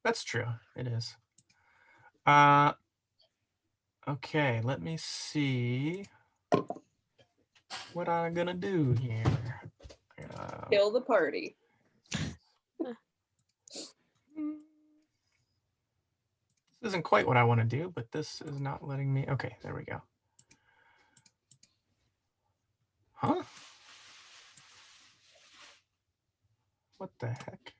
That's true. It is. Okay, let me see what I'm gonna do here. Kill the party. This isn't quite what I want to do, but this is not letting me. Okay, there we go. Huh? What the heck?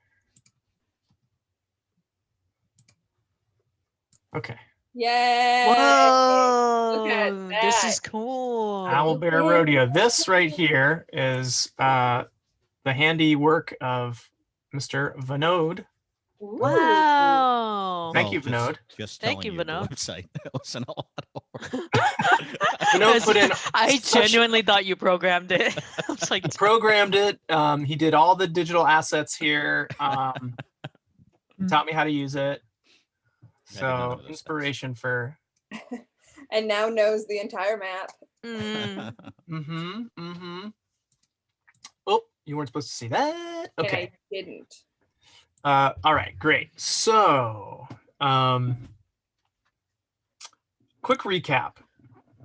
Okay. Yay! Whoa! Look at This that. is cool. Owlbear Rodeo. This right here is the handiwork of Mr. Vinod. Ooh. Wow. Thank you, Vinod. Just Thank telling you, you, Vinod. the website. That wasn't a lot of work. Vinod put in I such- genuinely thought you programmed it. I was like, He programmed it. He did all the digital assets here. Taught me how to use it. I did none So of those inspiration for. And now knows the entire map. mm, Oh, you weren't supposed to see that. Okay. And I didn't. All right, great. So, quick recap.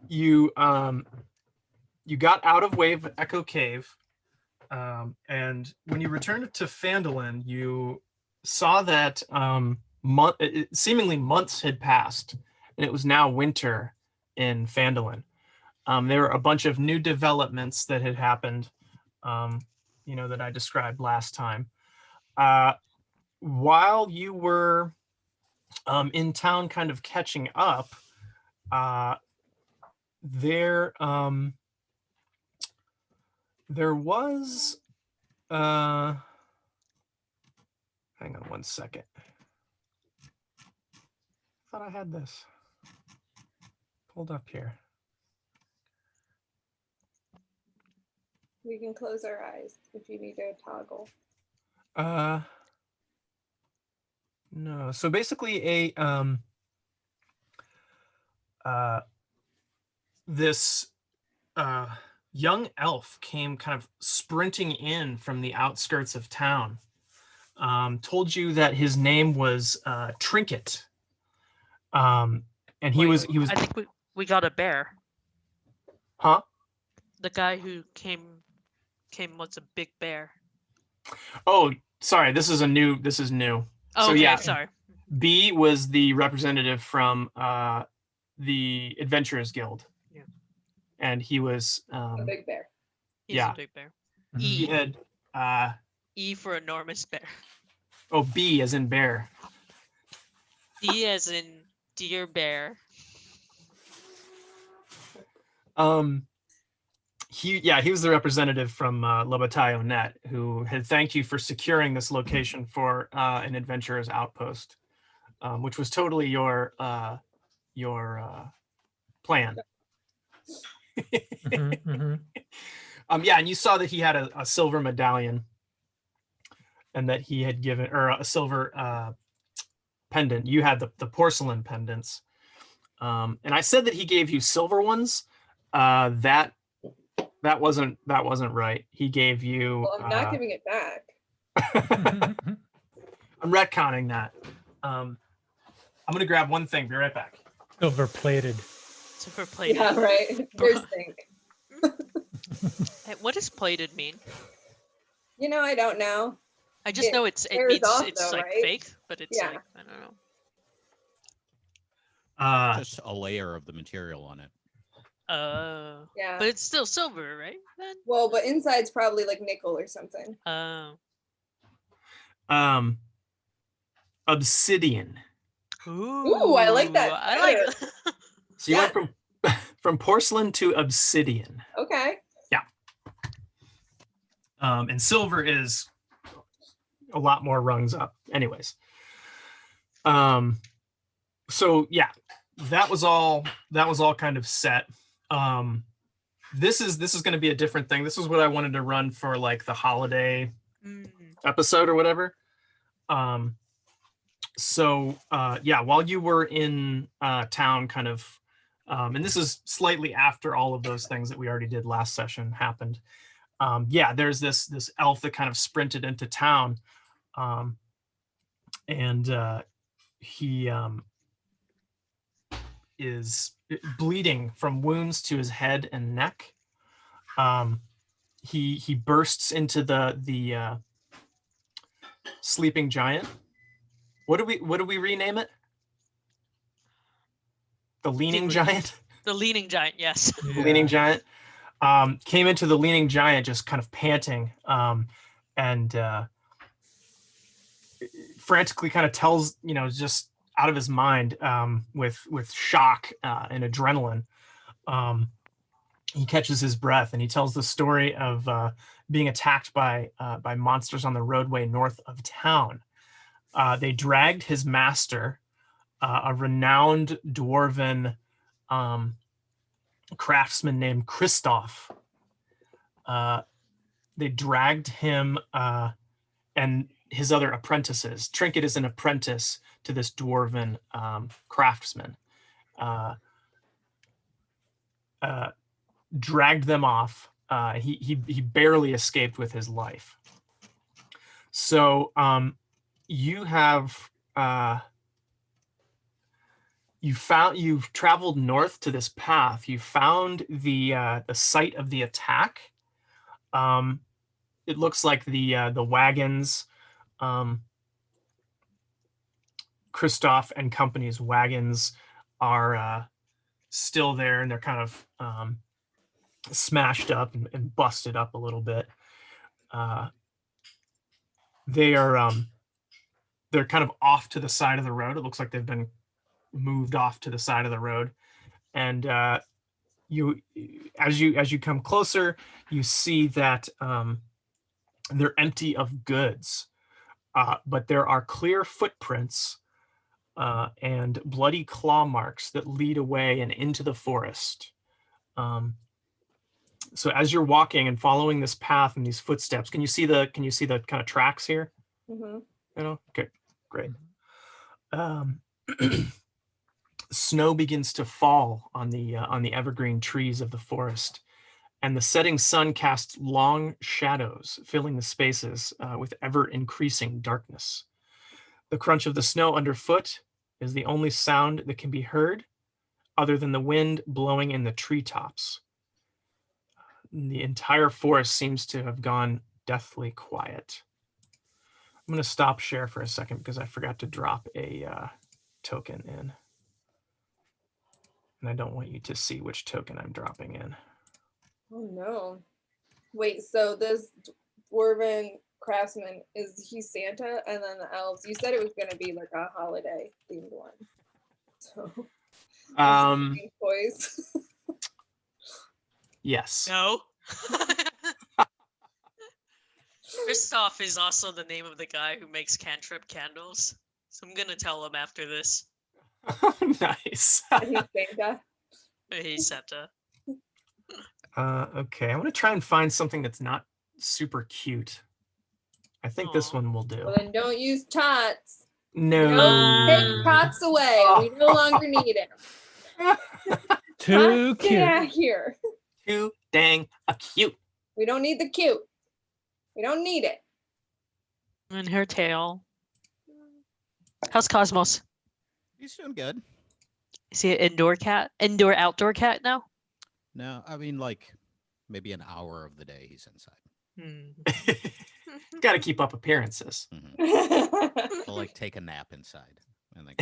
You got out of Wave Echo Cave, and when you returned to Phandalin, you saw that seemingly months had passed, and it was now winter in Phandalin. There were a bunch of new developments that had happened, that I described last time. While you were in town kind of catching up, there was hang on one second. I thought I had this pulled up here. We can close our eyes if you need a toggle. No. So basically this young elf came kind of sprinting in from the outskirts of town. Told you that his name was Trinket. And he was I think we got a bear. Huh? The guy who came was a big bear. Oh, sorry, this is new. Oh, So okay, yeah, sorry. B was the representative from the Adventurers Guild. Yeah. And he was A big bear. He's yeah. a big bear. He E. had E for enormous bear. oh, B as in bear. D as in deer bear. He was the representative from La Bataille Net who had thanked you for securing this location for an adventurer's outpost, which was totally your plan. Yeah, and you saw that he had a silver medallion, and that he had given, or a silver pendant. You had the porcelain pendants, and I said that he gave you silver ones. That wasn't right. He gave you. Well, I'm not giving it back. I'm retconning that. I'm gonna grab one thing. Be right back. Silver plated. Super plated. Yeah, right. Here's think. Hey, what does plated mean? I don't know. I just know it wears means off, it's though, like right? fake, but it's Yeah. like I don't know. Just a layer of the material on it. Yeah. But it's still silver, right? Then. Well, but inside's probably like nickel or something. Obsidian. Ooh, I like that I like. better. So you went from porcelain to obsidian. Okay. Yeah. And silver is a lot more rungs up. Anyways. So yeah, that was all kind of set. This is going to be a different thing. This is what I wanted to run for like the holiday episode or whatever. So yeah, while you were in town kind of, and this is slightly after all of those things that we already did last session happened. Yeah, there's this elf that kind of sprinted into town. And he is bleeding from wounds to his head and neck. He bursts into the sleeping giant. What do we rename it? The leaning giant. The leaning giant, yes. The leaning giant came into the leaning giant just kind of panting, and frantically kind of tells, just out of his mind, with shock and adrenaline. He catches his breath and he tells the story of being attacked by monsters on the roadway north of town. They dragged his master, a renowned dwarven craftsman named Christoph. They dragged him and his other apprentices. Trinket is an apprentice to this dwarven craftsman. Dragged them off. He barely escaped with his life. So you have you've traveled north to this path. You found the site of the attack. It looks like the wagons, Christoph and company's wagons, are still there, and they're kind of smashed up and busted up a little bit. They're kind of off to the side of the road. It looks like they've been moved off to the side of the road, and as you come closer, you see that they're empty of goods, but there are clear footprints and bloody claw marks that lead away and into the forest. So as you're walking and following this path and these footsteps, can you see the kind of tracks here? Mm-hmm. Okay, great. Snow begins to fall on the evergreen trees of the forest, and the setting sun casts long shadows, filling the spaces with ever-increasing darkness. The crunch of the snow underfoot is the only sound that can be heard, other than the wind blowing in the treetops. The entire forest seems to have gone deathly quiet. I'm going to stop share for a second because I forgot to drop a token in. And I don't want you to see which token I'm dropping in. Oh no. Wait, so this dwarven craftsman, is he Santa? And then the elves, you said it was going to be like a holiday themed one. So, toys. Yes. No. Christoph is also the name of the guy who makes cantrip candles. So I'm gonna tell him after this. Nice. He's Santa. He's Santa. Okay, I want to try and find something that's not super cute. I think this one will do. Well, then don't use tots. No. Don't take tots away. We no longer need them. Too Get cute. out here. Too dang cute. We don't need the cute. We don't need it. And her tail. How's Cosmos? He's doing good. Is he an indoor cat? Indoor outdoor cat now? No, I mean, like, maybe an hour of the day he's inside. Got to keep up appearances. He'll, like, take a nap inside. And like,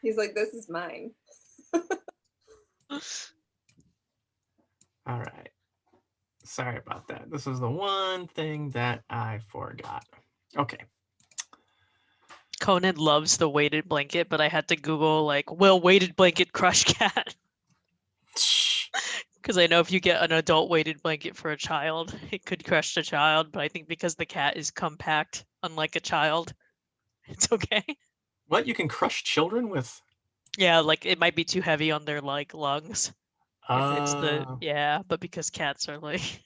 He's like, this is mine. All right. Sorry about that. This is the one thing that I forgot. Okay. Conan loves the weighted blanket, but I had to Google, like, will weighted blanket crush cat? Because I know if you get an adult weighted blanket for a child, it could crush the child. But I think because the cat is compact, unlike a child, it's okay. What? You can crush children with? Yeah, like it might be too heavy on their like lungs. If it's the but because cats are like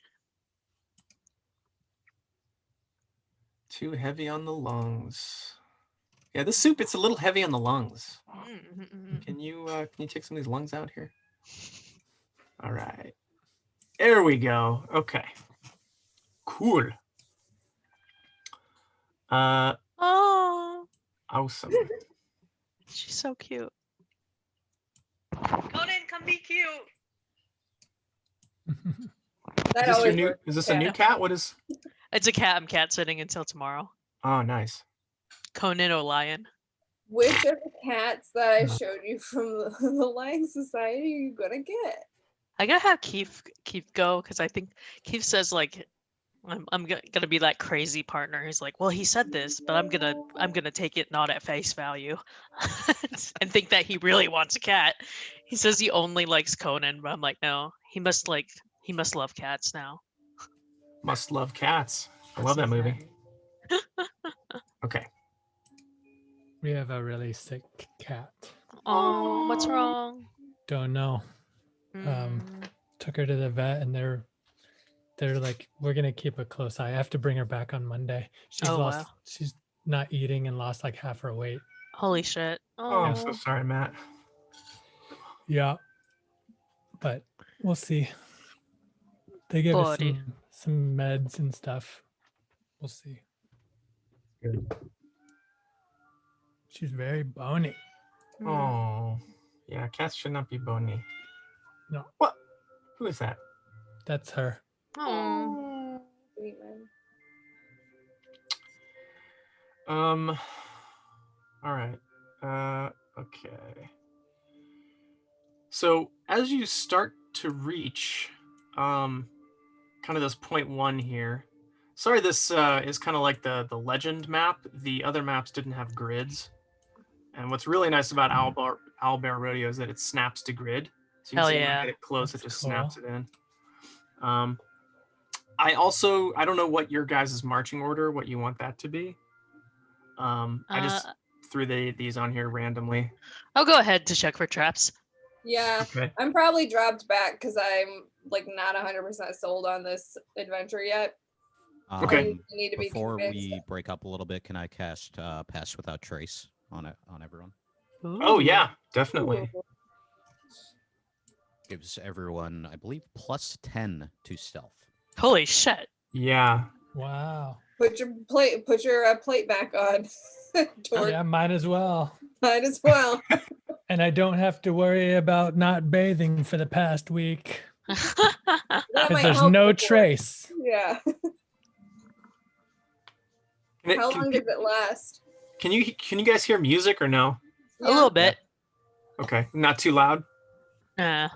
too heavy on the lungs. Yeah, the soup, it's a little heavy on the lungs. Can you take some of these lungs out here? All right. There we go. Okay. Cool. oh, Awesome. She's so cute. Conan, come be cute. That Is this your always new? works. Is this a new Yeah. cat? What is? It's a cat. I'm cat sitting until tomorrow. Oh, nice. Conan O'Lion. Which of the cats that I showed you from the Lion Society are you gonna get? I gotta have Keith go because I think Keith says like I'm gonna be that crazy partner. He's like, well, he said this, but I'm gonna take it not at face value, and think that he really wants a cat. He says he only likes Conan, but I'm like, no, he must love cats now. Must love cats. I love that movie. Okay. We have a really sick cat. Oh, what's wrong? Don't know. Mm. Took her to the vet, and they're like, we're gonna keep a close eye. I have to bring her back on Monday. She's Oh, lost. wow. She's not eating and lost like half her weight. Holy shit. Oh, I'm so Oh. sorry, Matt. Yeah, but we'll see. They give us Buddy. some meds and stuff. We'll see. Good. She's very bony. Mm. Oh, yeah. Cats should not be bony. No. What? Who is that? That's her. Oh. Sweet man. All right. Okay. So as you start to reach, kind of this point 1 here. Sorry, this is kind of like the legend map. The other maps didn't have grids. And what's really nice about Owlbear Rodeo is that it snaps to grid. So you Hell can see when I yeah. get it close, That's it just cool. snaps it in. I don't know what your guys' marching order, what you want that to be. I just threw these on here randomly. I'll go ahead to check for traps. Yeah, Okay. I'm probably dropped back because I'm like not 100% sold on this adventure yet. Okay. I need to be Before convinced. we break up a little bit, can I cast Pass Without Trace on everyone? Oh yeah, definitely. Ooh. Gives everyone, I believe, +10 to stealth. Holy shit. Yeah. Wow. Put your plate back on. Torque. Yeah, might as well. Might as well. And I don't have to worry about not bathing for the past week That because might there's help no with it. trace. Yeah. How long does it last? Can you guys hear music or no? A little bit. Okay, not too loud. Yeah.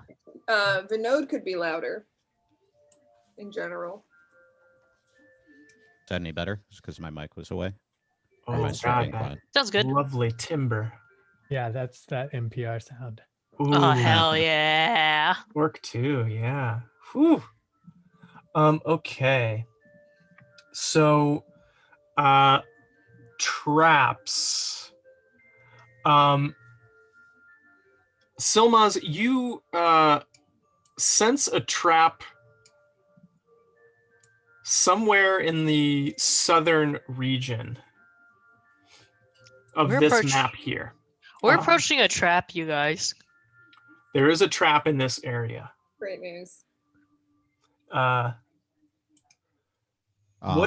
Vinod could be louder. In general. Is that any better? Just because my mic was away? Or Oh am I still being God, quiet? Sounds good. lovely timber. Yeah, that's that NPR sound. Ooh, Oh hell yeah. work too. Yeah. Whew. Okay. So, traps. Silmaz, you sense a trap somewhere in the southern region of We're this map here. We're approaching a trap, you guys. There is a trap in this area. Great news. What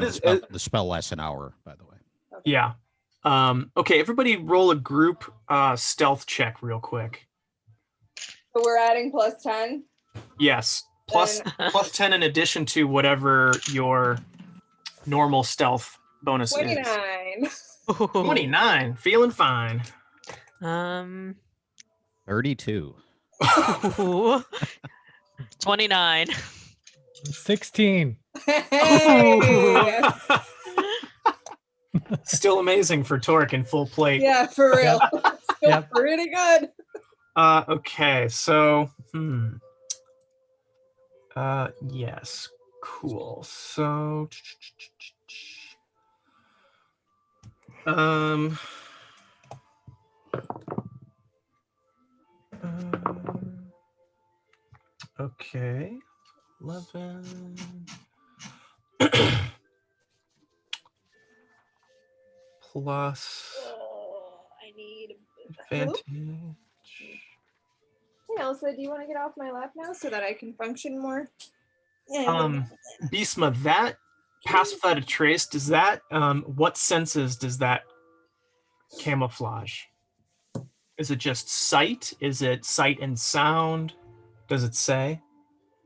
is the spell lasts an hour, by the way. Okay. Yeah. Okay, everybody roll a group stealth check real quick. So we're adding +10. Yes. Plus 10 in addition to whatever your normal stealth bonus 29. is. 29. Feeling fine. 32. 29. 16. Hey! Still amazing for Torque in full plate. Yeah, for real. Still Yep. pretty good. Okay, so yes, cool. So okay, 11 plus Oh, I need. advantage. Hey, Elsa, do you want to get off my lap now so that I can function more? Yeah. Bisma, that pass without a trace, does that what senses does that camouflage? Is it just sight? Is it sight and sound? Does it say?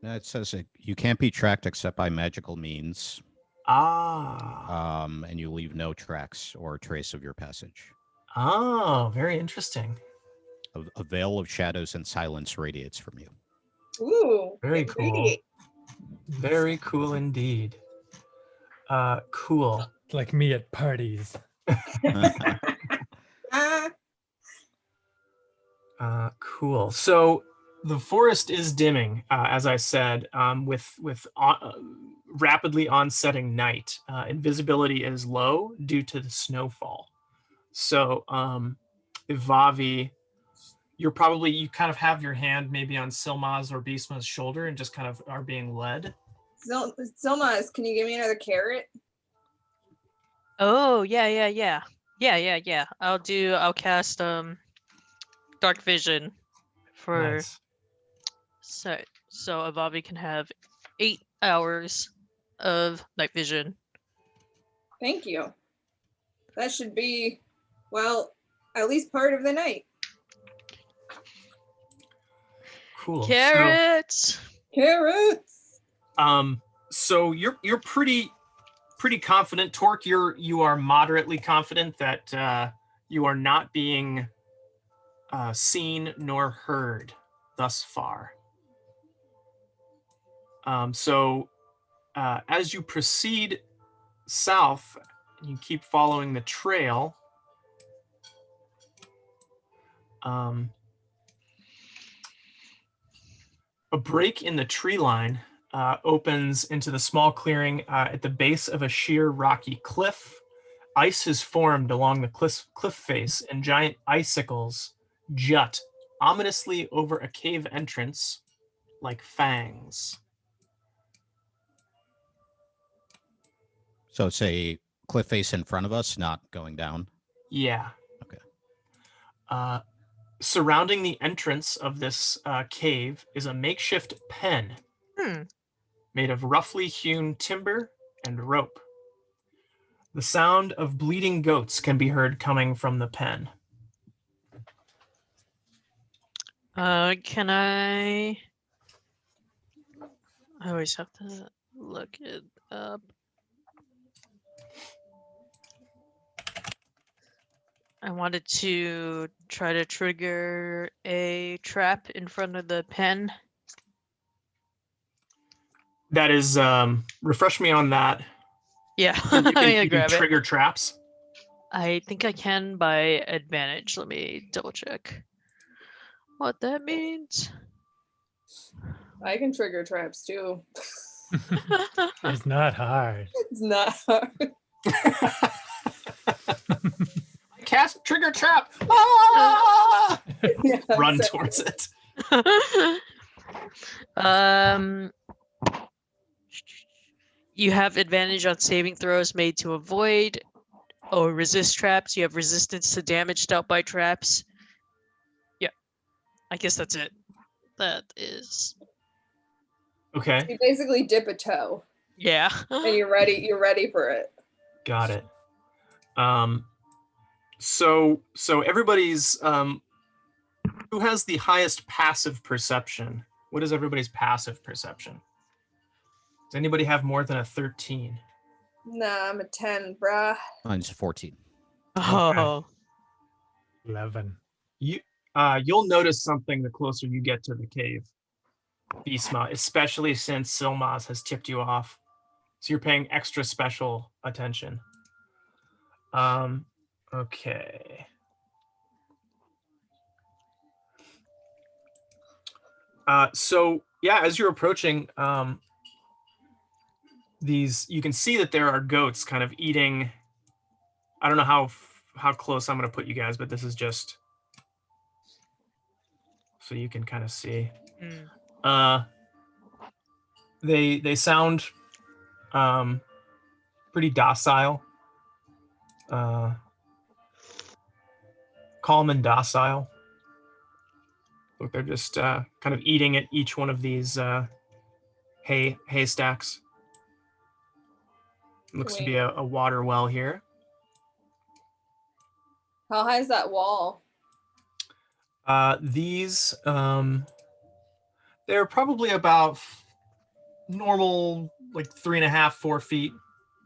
No, it says you can't be tracked except by magical means, Ah. and you leave no tracks or trace of your passage. Oh, very interesting. A veil of shadows and silence radiates from you. Ooh, Very it cool. radiates. Very cool indeed. Cool. Like me at parties. Ah, Cool. So the forest is dimming, as I said, with rapidly onsetting night. Invisibility is low due to the snowfall. So, Ivavi, you kind of have your hand maybe on Silma's or Bisma's shoulder and just kind of are being led. Silmas, can you give me another carrot? Oh, yeah. I'll cast dark vision for Nice. so Avavi can have 8 hours of night vision. Thank you. That should be, well, at least part of the night. Cool. Carrots. Carrots. So you're pretty confident, Torque. You are moderately confident that you are not being seen nor heard thus far. So as you proceed south, you keep following the trail. A break in the tree line opens into the small clearing at the base of a sheer rocky cliff. Ice has formed along the cliff face, and giant icicles jut ominously over a cave entrance like fangs. So it's a cliff face in front of us, not going down. Yeah. Okay. Surrounding the entrance of this cave is a makeshift pen made of roughly hewn timber and rope. The sound of bleeding goats can be heard coming from the pen. Can I always have to look it up. I wanted to try to trigger a trap in front of the pen. That is, refresh me on that. Yeah, You can you grab trigger it. traps. I think I can by advantage. Let me double check what that means. I can trigger traps too. It's not hard. It's not hard. Cast trigger trap. Ah! Yeah, Run so- towards it. You have advantage on saving throws made to avoid or resist traps. You have resistance to damage dealt by traps. Yeah, I guess that's it. That is. Okay, You basically dip a toe Yeah. and you're ready. You're ready for it. got it. So everybody's who has the highest passive perception? What is everybody's passive perception? Does anybody have more than a 13? Nah, I'm a 10, bruh. Mine's 14. Oh. 11. You'll notice something the closer you get to the cave, Bisma, especially since Silmas has tipped you off. So you're paying extra special attention. Okay. So yeah, as you're approaching, you can see that there are goats kind of eating. I don't know how close I'm going to put you guys, but this is just so you can kind of see. They sound pretty docile, calm and docile. Look, they're just kind of eating at each one of these haystacks. Looks to be a water well here. How high is that wall? These they're probably about normal, like 3.5, 4 feet.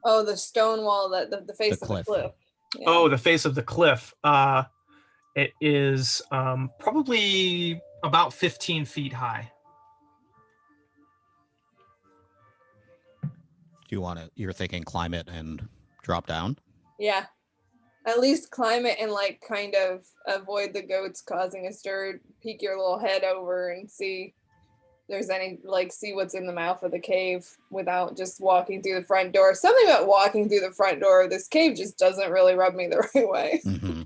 Oh, the stone wall, that the face of cliff. the cliff. Yeah. Oh, the face of the cliff. It is probably about 15 feet high. Do you want to? You're thinking climb it and drop down? Yeah. At least climb it and like kind of avoid the goats causing a stir. Peek your little head over and see if there's any, like, see what's in the mouth of the cave without just walking through the front door. Something about walking through the front door of this cave just doesn't really rub me the right way. Mm-hmm.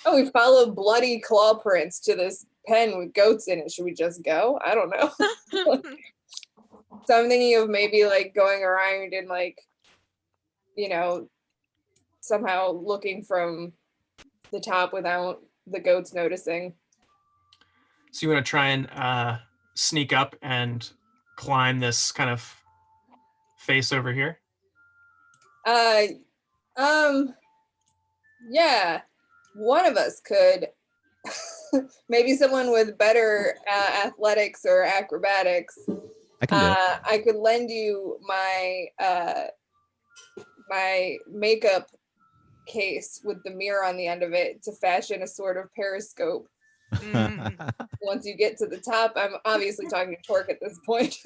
Oh, we followed bloody claw prints to this pen with goats in it. Should we just go? I don't know. So I'm thinking of maybe like going around and like, you know, somehow looking from the top without the goats noticing. So you want to try and sneak up and climb this kind of face over here? Yeah, one of us could. Maybe someone with better athletics or acrobatics. I can do it. I could lend you my my makeup case with the mirror on the end of it to fashion a sort of periscope. Once you get to the top, I'm obviously talking to Torque at this point,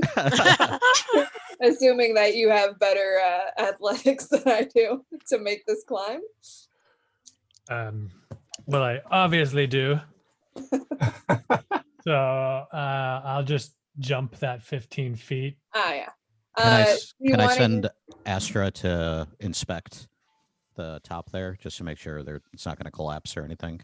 assuming that you have better athletics than I do to make this climb. Well, I obviously do. So I'll just jump that 15 feet. Ah, yeah. Can I send Astra to inspect the top there just to make sure it's not going to collapse or anything?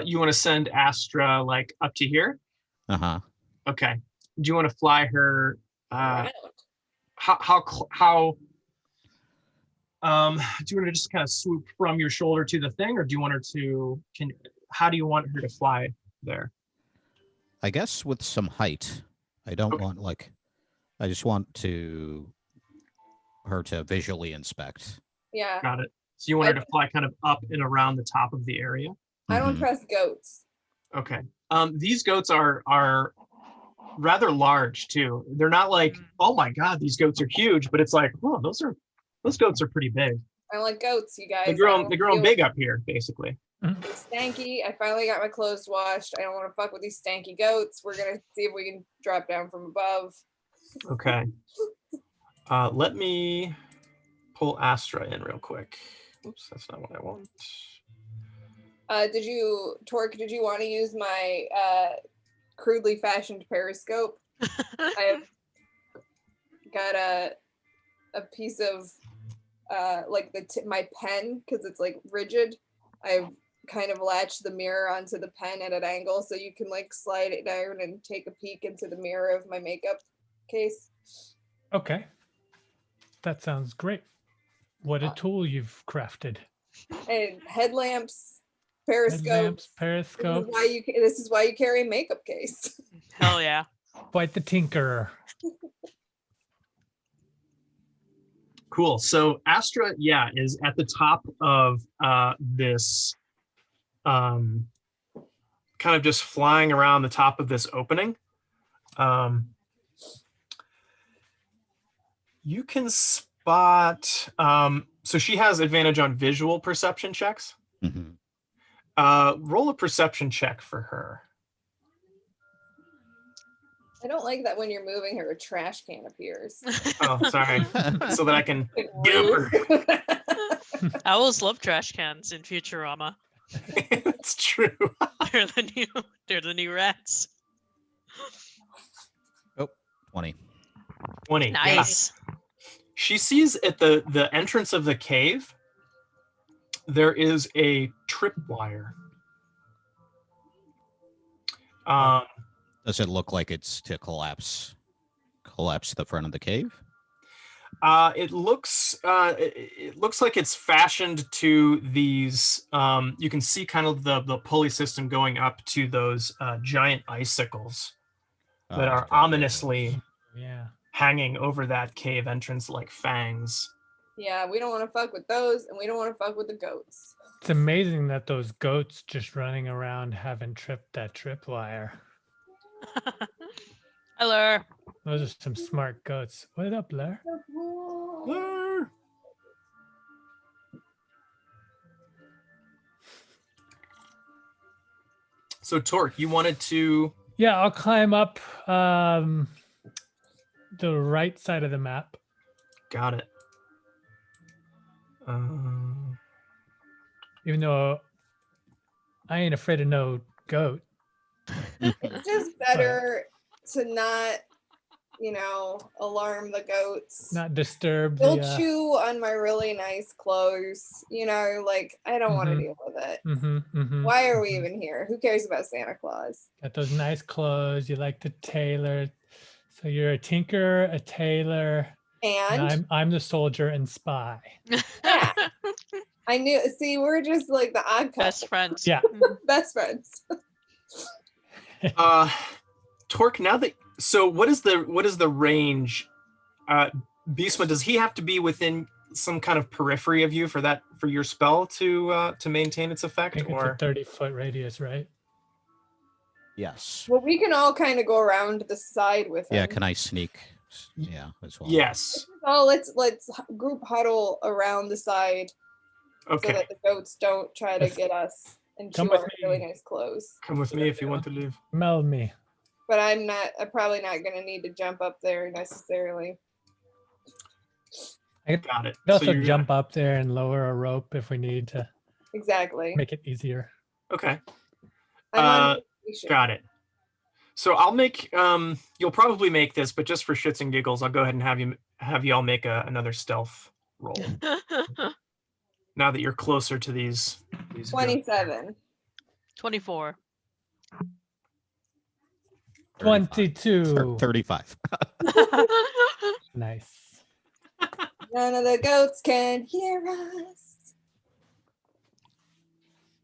You want to send Astra like up to here? Uh-huh. Okay. Do you want to fly her? around? How do you want to just kind of swoop from your shoulder to the thing, or do you want her to? How do you want her to fly there? I guess with some height. I don't want I just want her to visually inspect. Yeah. Got it. So you want her to fly kind of up and around the top of the area? I don't trust goats. Okay. These goats are rather large too. They're not like, oh my god, these goats are huge, but it's like, oh, those goats are pretty big. I like goats, you guys. They're growing big up here, basically. They're stanky. I finally got my clothes washed. I don't want to fuck with these stanky goats. We're gonna see if we can drop down from above. Okay. Let me pull Astra in real quick. Oops, that's not what I want. Torque, did you want to use my crudely fashioned periscope? I've got a piece of like my pen, because it's like rigid. I've kind of latched the mirror onto the pen at an angle so you can like slide it down and take a peek into the mirror of my makeup case. Okay. That sounds great. What a tool you've crafted. And headlamps, periscopes. Periscope. This is why you carry a makeup case. Hell yeah. Quite the tinkerer. Cool. So Astra, is at the top of this kind of just flying around the top of this opening. You can spot, so she has advantage on visual perception checks. Mm-hmm. Roll a perception check for her. I don't like that when you're moving her, a trash can appears. Oh, sorry. So that I can get her. Owls love trash cans in Futurama. It's true. They're the new rats. Oh, 20. 20. Nice. Yeah. She sees at the entrance of the cave, there is a tripwire. Does it look like it's to collapse the front of the cave? It looks like it's fashioned to these. You can see kind of the pulley system going up to those giant icicles that are ominously Yeah. hanging over that cave entrance like fangs. Yeah, we don't want to fuck with those, and we don't want to fuck with the goats. It's amazing that those goats just running around haven't tripped that tripwire. Hello. Those are some smart goats. What up, Blair? Blur. So Torque, you wanted to Yeah, I'll climb up the right side of the map. got it. Even though I ain't afraid of no goat. It's just better to not, alarm the goats. Not disturb They'll the chew on my really nice clothes. I don't want to Mhm. deal with it. mhm. Why are we even here? Who cares about Santa Claus? Got those nice clothes. You like to tailor. So you're a tinker, a tailor, and And I'm the soldier and spy. yeah, I knew. See, we're just like the odd couple, Best friends. Yeah. best friends. Torque, what is the range? Beastman, does he have to be within some kind of periphery of you for your spell to maintain its I effect? think it's a 30-foot radius, right? Yes. Well, we can all kind of go around the side with him. Yeah. Can I sneak? Yeah, as well. Yes. Oh, let's group huddle around the side so Okay. that the goats don't try to get us and Come chew with our really me. nice clothes. Come with me if you want to leave. Smell me. But I'm probably not going to need to jump up there necessarily. Got it. We also you're jump up there and lower a rope if we need to Exactly. make it easier. Okay. I'm on vacation. Got it. So I'll make you'll probably make this, but just for shits and giggles, I'll go ahead and have you all make another stealth roll. Now that you're closer to these 27. 24. 22. 35. Nice. None of the goats can hear us.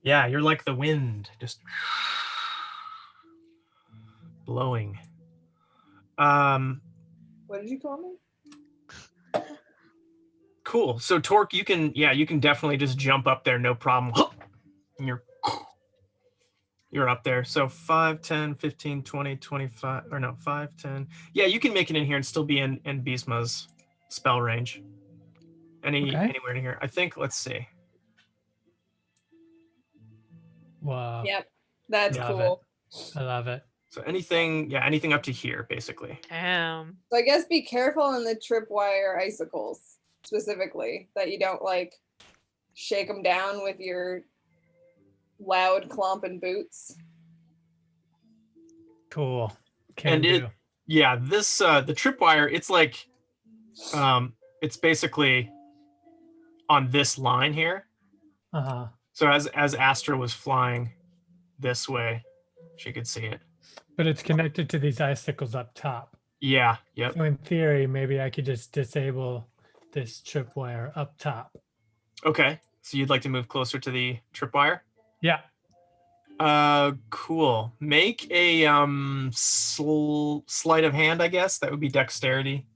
Yeah, you're like the wind, just blowing. What did you call me? Cool. So Torque, you can definitely just jump up there, no problem. And you're up there. So 5, 10, 15, 20, 25, or no, 5, 10. Yeah, you can make it in here and still be in Beastma's spell range. Anywhere in here. I think, let's see. Wow. Yep. That's Love cool. I love it. So anything up to here, basically. Damn. So I guess be careful on the tripwire icicles specifically, that you don't shake them down with your loud clomping boots. Cool. Yeah, this the tripwire, it's like it's basically on this line here. Uh-huh. So as Astra was flying this way, she could see it. But it's connected to these icicles up top. Yeah, yep. So in theory, maybe I could just disable this tripwire up top. Okay. So you'd like to move closer to the tripwire? Yeah. Cool. Make a sleight of hand, I guess. That would be dexterity.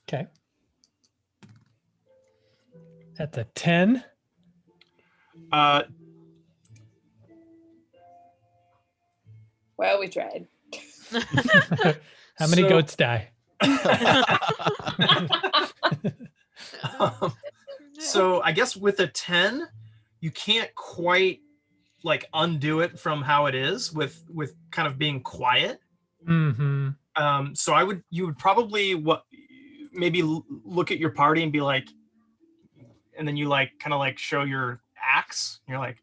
Okay. That's a 10. Well, we tried. How many So- goats die? So I guess with a 10, you can't quite undo it from how it is with kind of being quiet. Mm-hmm. So you would probably maybe look at your party and be like, and then you kind of show your axe. And you're like,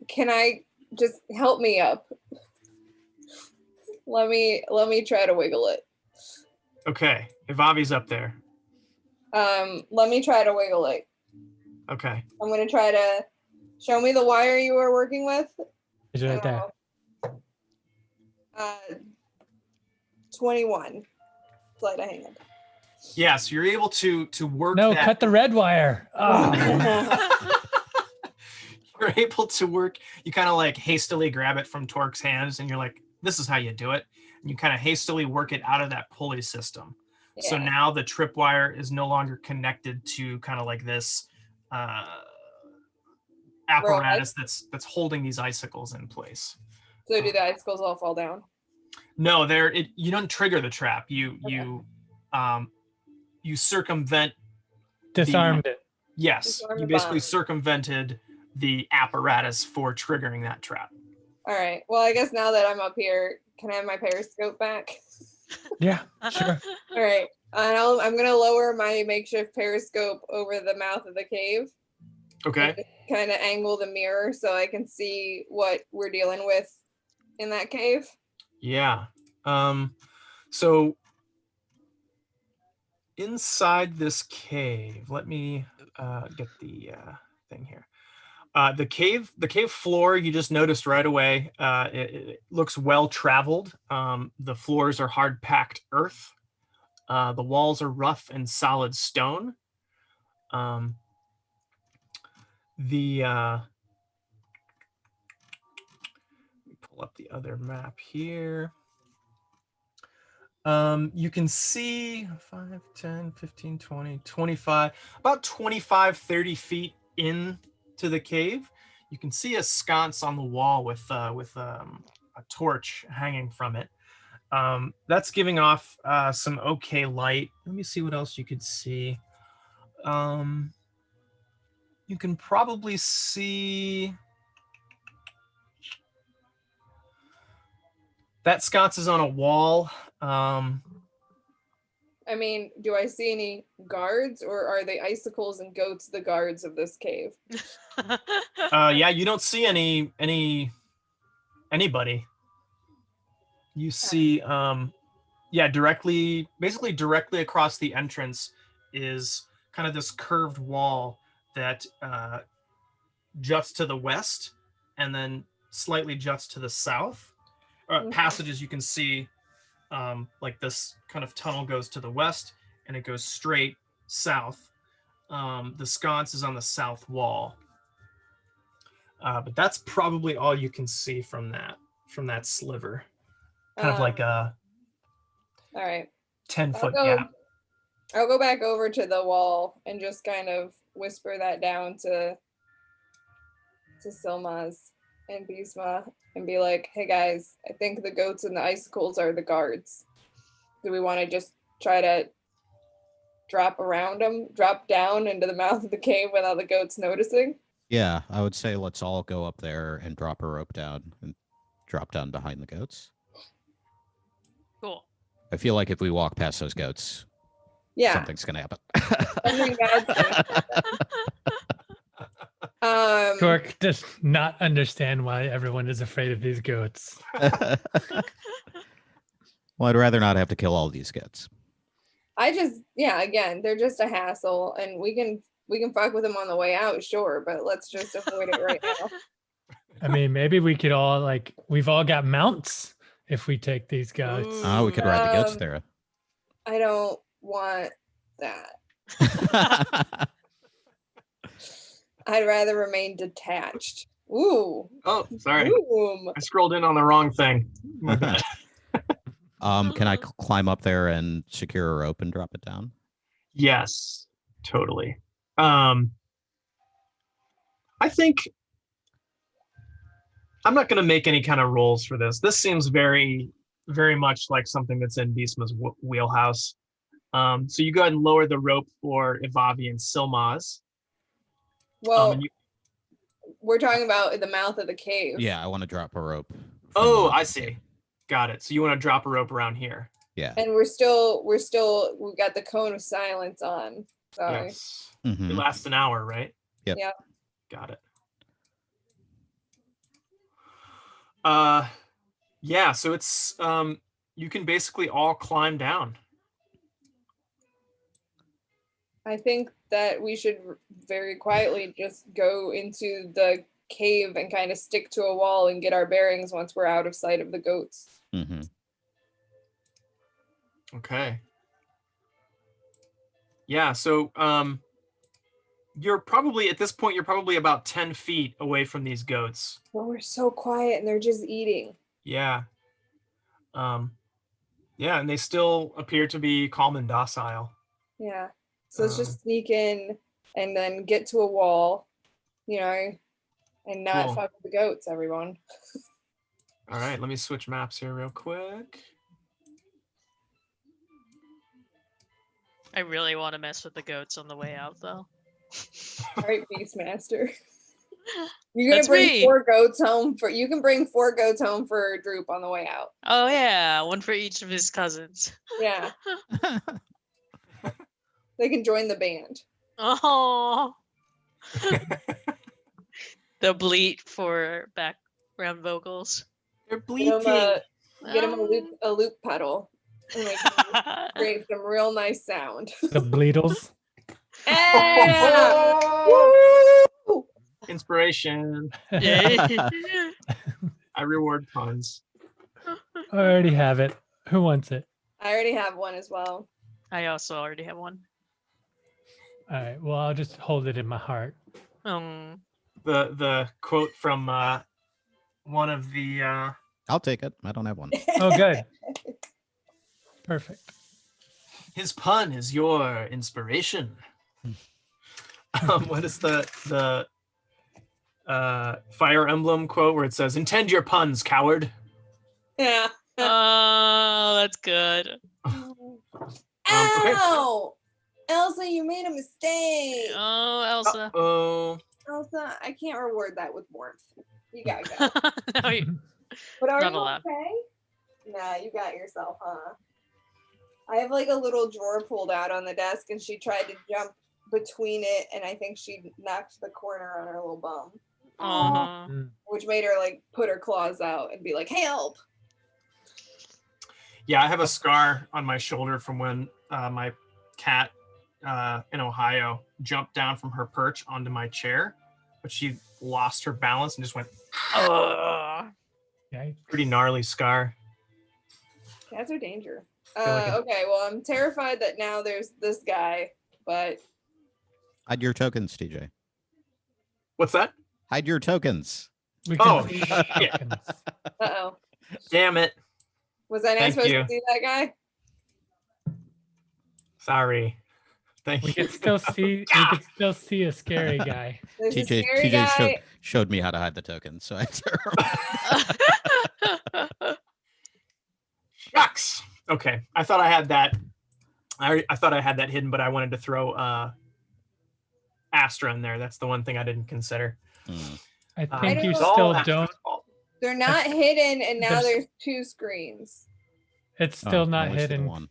Can I just help me up? Let me try to wiggle it. okay, if Avi's up there. Let me try to wiggle it. Okay. I'm gonna try to show me the wire you were working with. It's right there. 21. Sleight of hand. Yeah, so you're able to work No, that. cut the red wire. Oh. You're able to work, you kind of hastily grab it from Torque's hands and you're like, this is how you do it. You kind of hastily work it out of that pulley system. So Yeah. now the tripwire is no longer connected to kind of like this apparatus that's holding these icicles in place. So do the icicles all fall down? No, you don't trigger the trap. You circumvent. Disarmed it. Yes, Disarm you the basically bomb. circumvented the apparatus for triggering that trap. All right. Well, I guess now that I'm up here, can I have my periscope back? Yeah, sure. All right. And I'm going to lower my makeshift periscope over the mouth of the cave. Okay. Kind of angle the mirror so I can see what we're dealing with in that cave. Yeah. So inside this cave, let me get the thing here. The cave floor, you just noticed right away, it looks well traveled. The floors are hard packed earth. The walls are rough and solid stone. Let me pull up the other map here. You can see 5, 10, 15, 20, 25, about 25, 30 feet into the cave. You can see a sconce on the wall with a torch hanging from it. That's giving off some okay light. Let me see what else you could see. You can probably see that sconce is on a wall. I mean, do I see any guards, or are the icicles and goats the guards of this cave? Yeah, you don't see anybody. You see, basically directly across the entrance is kind of this curved wall that juts to the west and then slightly juts to the south. Passages you can see, like this kind of tunnel goes to the west and it goes straight south. The sconce is on the south wall. But that's probably all you can see from that sliver. Kind of like a all right 10-foot gap. I'll go back over to the wall and just kind of whisper that down to Silmaz and Bisma and be like, hey guys, I think the goats and the icicles are the guards. Do we want to just try to drop down into the mouth of the cave without the goats noticing? Yeah, I would say let's all go up there and drop a rope down and drop down behind the goats. Cool. I feel like if we walk past those goats, something's gonna happen. Something bad's gonna happen. Cork does not understand why everyone is afraid of these goats. Well, I'd rather not have to kill all these goats. Again, they're just a hassle, and we can fuck with them on the way out, sure, but let's just avoid it right now. I mean, maybe we could all we've all got mounts if we take these goats. Oh, we could ride the goats there. I don't want that. I'd rather remain detached. Ooh. Oh, sorry. Boom. I scrolled in on the wrong thing. My bad. Can I climb up there and secure a rope and drop it down? Yes, totally. I think I'm not going to make any kind of rolls for this. This seems very, very much like something that's in Bisma's wheelhouse. So you go ahead and lower the rope for Ivavi and Silmaz. Well, we're talking about the mouth of the cave. Yeah, I want to drop a rope. Oh, I see. Got it. So you want to drop a rope around here? Yeah. And we've got the cone of silence on. Sorry. Yes. Mm-hmm. It lasts an hour, right? Yep. Yeah. Got it. Yeah, so it's you can basically all climb down. I think that we should very quietly just go into the cave and kind of stick to a wall and get our bearings once we're out of sight of the goats. Mm-hmm. Okay. Yeah, so you're probably at this point about 10 feet away from these goats. Well, we're so quiet and they're just eating. Yeah. Yeah, and they still appear to be calm and docile. Yeah. So let's just sneak in and then get to a wall, and not Cool. fuck with the goats, everyone. All right, let me switch maps here real quick. I really want to mess with the goats on the way out, though. All right, Beastmaster. You're gonna That's bring me. 4 goats home for. You can bring 4 goats home for Droop on the way out. Oh yeah, one for each of his cousins. Yeah, they can join the band. Oh. They'll bleat for background vocals. They're Get bleating. them a loop pedal, and they can create some real nice sound. The Bleedles. Yeah! Woo! Inspiration. Yeah. I reward puns. I already have it. Who wants it? I already have one as well. I also already have one. All right. Well, I'll just hold it in my heart. The quote from one of the I'll take it. I don't have one. Oh, good. Perfect. his pun is your inspiration. What is the Fire Emblem quote where it says, "Intend your puns, coward." Yeah. Oh, that's good. Okay. Ow! Elsa, you made a mistake. Oh, Elsa. Oh, Elsa, I can't reward that with warmth. You gotta go. No, you- But are Not you allowed. okay? Nah, you got yourself, huh? I have like a little drawer pulled out on the desk, and she tried to jump between it, and I think she knocked the corner on her little bum, Aw. which made her like put her claws out and be like, "Help!" yeah, I have a scar on my shoulder from when my cat in Ohio jumped down from her perch onto my chair, but she lost her balance and just went. Ugh. Yikes. Pretty gnarly scar. Cats are danger. feel like it- Okay, well, I'm terrified that now there's this guy, but Hide your tokens, TJ. What's that? Hide your tokens. We can Oh, see shit. tokens. uh-oh. Damn it. Was I not Thank supposed you. to see that guy? Sorry. Thank We you. can still see. We can still see a scary guy. There's a TJ scary TJ guy. showed me how to hide the tokens, so I Shucks. Okay. I thought I had that. I thought I had that hidden, but I wanted to throw Astra in there. That's the one thing I didn't consider. I I think you don't- still Astra's don't. fault. They're not hidden, and now There's- there's 2 screens. It's still not only see the hidden. one.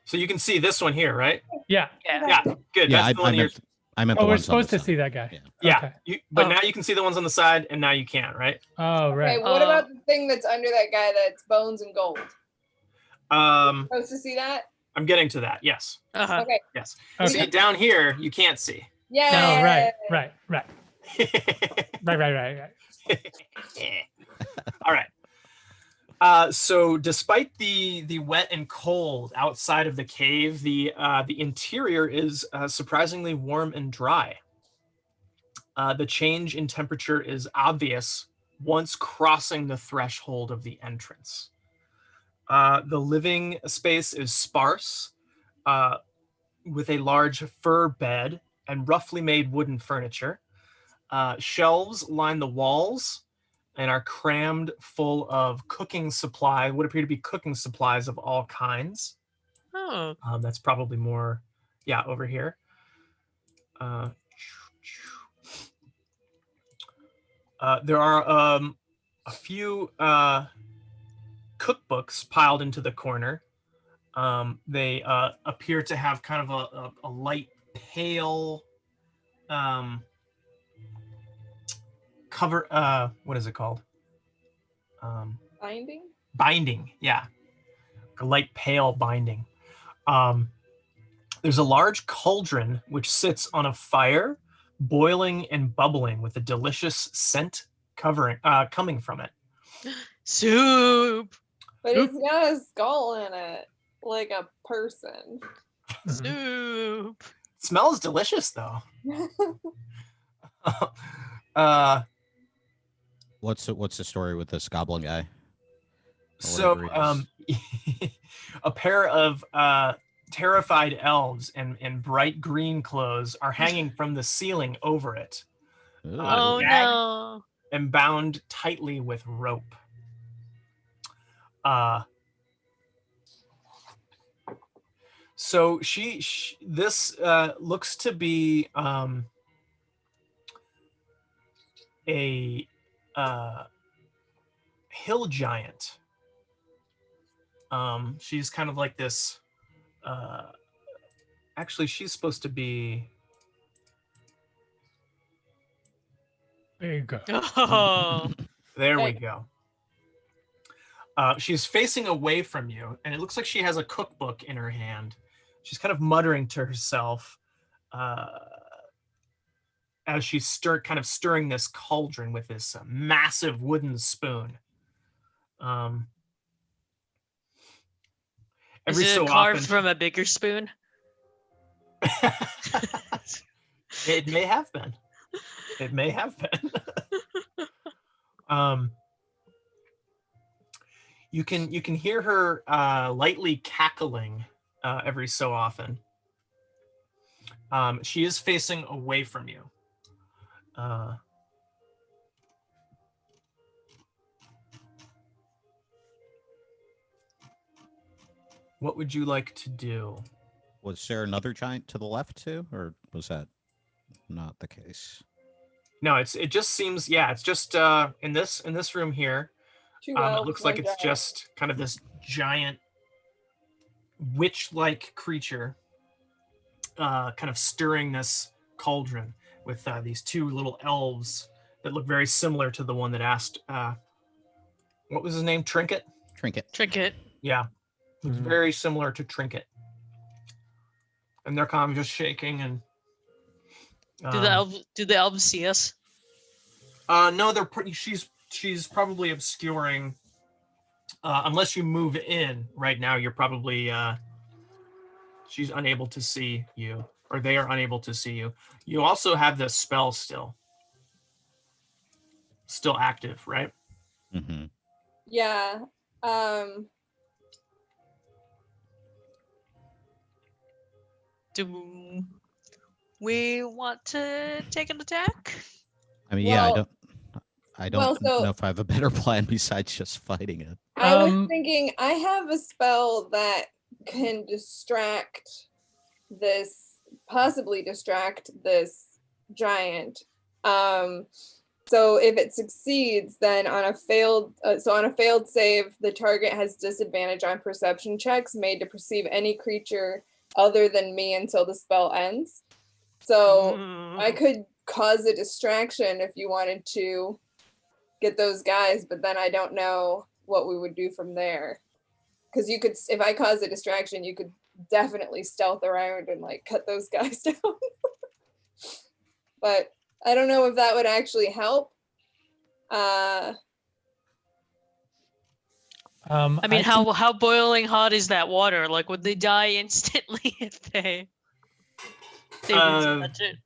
So you can see this one here, right? Yeah. Yeah. Yeah. Good. Yeah, That's the one I meant Oh, the we're ones on the supposed to side. see that guy. Yeah. Yeah. Okay. But Oh. now you can see the ones on the side, and now you can't, right? Oh, Okay, right. what about the thing that's under that guy that's bones and gold? Supposed to see that? I'm getting to that. Yes. Uh-huh. Okay. Yes. Okay. See, down here you can't see. Yeah. Oh, right. Right. All right. So despite the wet and cold outside of the cave, the interior is surprisingly warm and dry. The change in temperature is obvious once crossing the threshold of the entrance. The living space is sparse, with a large fur bed and roughly made wooden furniture. Shelves line the walls and are crammed full of what appear to be cooking supplies of all kinds. Oh. That's probably more, over here. There are a few cookbooks piled into the corner. They appear to have kind of a light pale cover. What is it called? Binding? Binding. Yeah, a light pale binding. There's a large cauldron which sits on a fire, boiling and bubbling with a delicious scent coming from it. Soup. But it's got a skull in it, like a person. Soup. Smells delicious though. What's the story with this goblin guy? So whatever it is. a pair of terrified elves in bright green clothes are hanging from the ceiling over it, Ooh. Oh gagged no. and bound tightly with rope. So this looks to be a hill giant. She's kind of like this. Actually, she's supposed to be. Big. Oh. There we Right. go. She's facing away from you, and it looks like she has a cookbook in her hand. She's kind of muttering to herself as she's stirring this cauldron with this massive wooden spoon. Is Every it so carved often, from a bigger spoon? it may have been. It may have been. You can hear her lightly cackling every so often. She is facing away from you. What would you like to do? Was there another giant to the left too, or was that not the case? No, it just seems, yeah, it's just in this room here. Two It elves, looks one like it's giant. just kind of this giant witch-like creature kind of stirring this cauldron with these two little elves that look very similar to the one that asked what was his name? Trinket? Trinket. Yeah. Looks Mhm. very similar to Trinket. And they're kind of just shaking and Do the elves see us? no, they're pretty she's probably obscuring unless you move in right now, you're probably she's unable to see you, or they are unable to see you. You also have the spell still active, right? Mm-hmm. Yeah. Do we want to take an attack? I mean, yeah, Well, I don't well, so- know if I have a better plan besides just fighting it. I was Um, thinking I have a spell that can possibly distract this giant. So if it succeeds, then on a failed save, the target has disadvantage on perception checks made to perceive any creature other than me until the spell ends. So I could cause a distraction if you wanted to get those guys, but then I don't know what we would do from there. Because you could, if I cause a distraction, you could definitely stealth around and like cut those guys down. But I don't know if that would actually help. I mean, can- how boiling hot is that water? Like, would they die instantly if they touch it?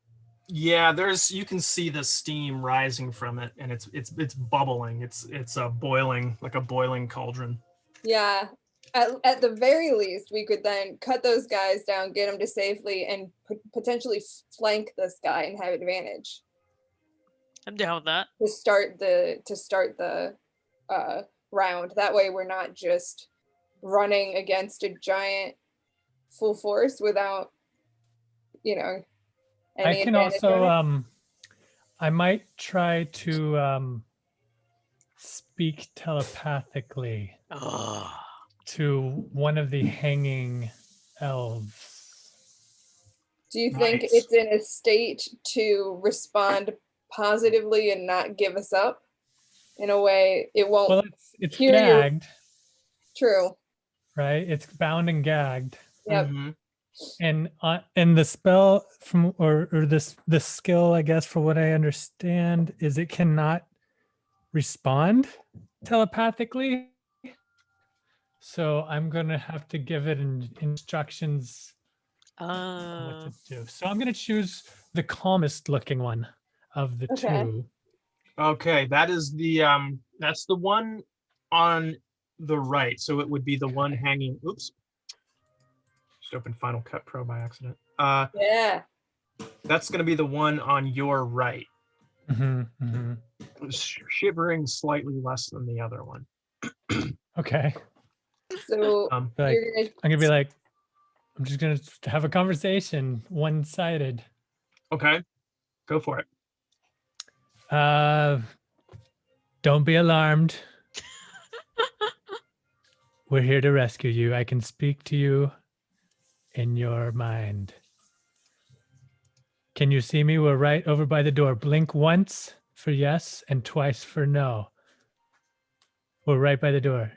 Yeah, you can see the steam rising from it, and it's bubbling. It's boiling, like a boiling cauldron. Yeah. At the very least, we could then cut those guys down, get them to safely, and potentially flank this guy and have advantage I'm down with that. to start the round. That way, we're not just running against a giant full force without, any I can advantage also on it. I might try to speak telepathically Oh. to one of the hanging elves. Do you think Nice. it's in a state to respond positively and not give us up? In a way, it won't. Well, it's hear you. gagged, True. right? It's bound and gagged. Yep. Mhm. And the spell or this skill, I guess, for what I understand, is it cannot respond telepathically. So I'm gonna have to give it instructions on what to do. So I'm gonna choose the calmest looking one of the Okay. two. Okay, that is that's the one on the right. So it would be the one hanging. Oops. Just opened Final Cut Pro by accident. Yeah. That's going to be the one on your right. Mm-hmm. Shivering slightly less than the other one. Okay. So Like, you're gonna I'm gonna be like, I'm just gonna have a conversation, one-sided. Okay, go for it. Don't be alarmed. We're here to rescue you. I can speak to you in your mind. Can you see me? We're right over by the door. Blink once for yes and twice for no. We're right by the door.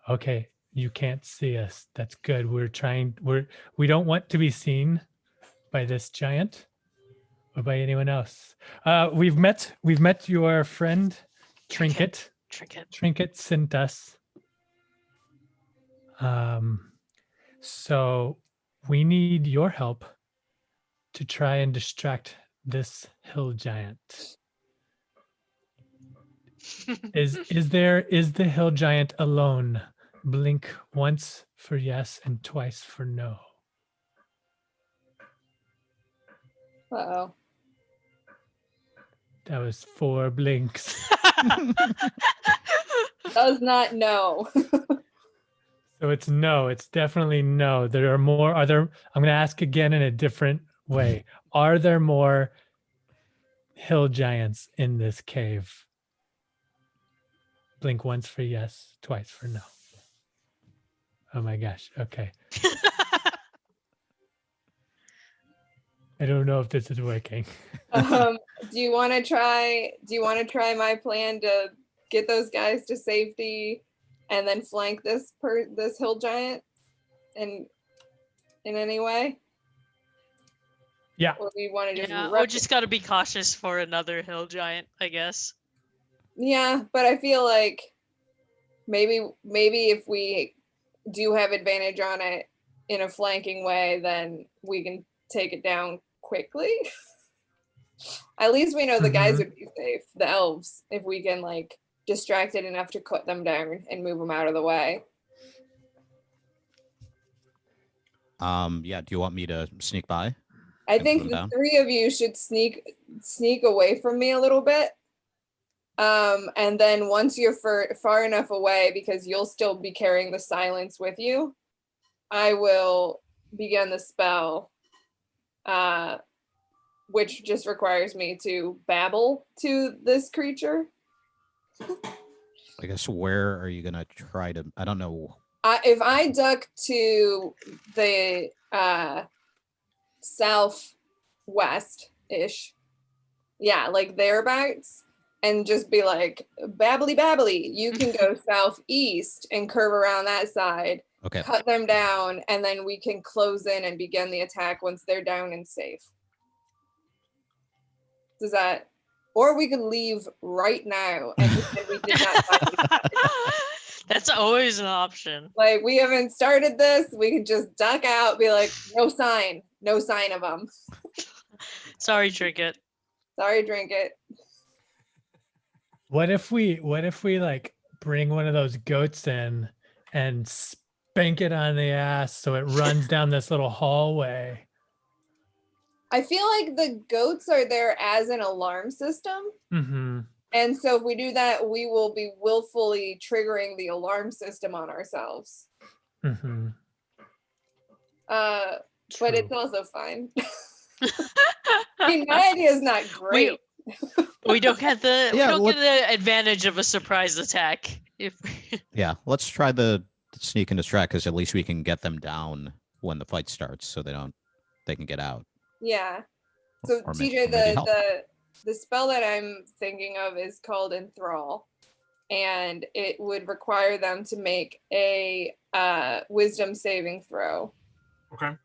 Okay, you can't see us. That's good. We don't want to be seen by this giant or by anyone else. We've met your friend Trinket. Trinket sent us. So we need your help to try and distract this hill giant. Is the hill giant alone? Blink once for yes and twice for no. Uh-oh. That was 4 blinks. Does not know. So it's no, it's definitely no. There are more. I'm going to ask again in a different way. Are there more hill giants in this cave? Blink once for yes, twice for no. Oh my gosh. Okay. I don't know if this is working. Do you want to try my plan to get those guys to safety and then flank this hill giant in any way? Yeah. Or do you want to just we just got to be cautious for another hill giant, I guess. Yeah, but I feel like maybe if we do have advantage on it in a flanking way, then we can take it down quickly. At least we know the guys would be safe, the elves, if we can like distract it enough to cut them down and move them out of the way. Yeah, do you want me to sneak by? I think the 3 of you should sneak away from me a little bit. And then once you're far enough away, because you'll still be carrying the silence with you, I will begin the spell, which just requires me to babble to this creature. I guess where are you going to try to, I don't know. If I duck to the southwest-ish, yeah, like thereabouts, and just be like, babbly babbly, you can go southeast and curve around that side, okay, cut them down, and then we can close in and begin the attack once they're down and safe. Does that, or we could leave right now and pretend we did not find each other. That's always an option. Like, we haven't started this, we can just duck out, be like, no sign of them. Sorry, Trinket. Sorry, drink it. What if we like bring one of those goats in and spank it on the ass so it runs down this little hallway? I feel like the goats are there as an alarm system. Mm-hmm. And so if we do that, we will be willfully triggering the alarm system on ourselves. Mm-hmm. But it's also fine. I mean, my idea is not great. We don't get the get the advantage of a surprise attack. Yeah, let's try the sneak and distract, because at least we can get them down when the fight starts, so they can get out. Yeah. So Or TJ, maybe the spell that I'm thinking of is called Enthrall, and it would require them to make a wisdom saving throw. Okay.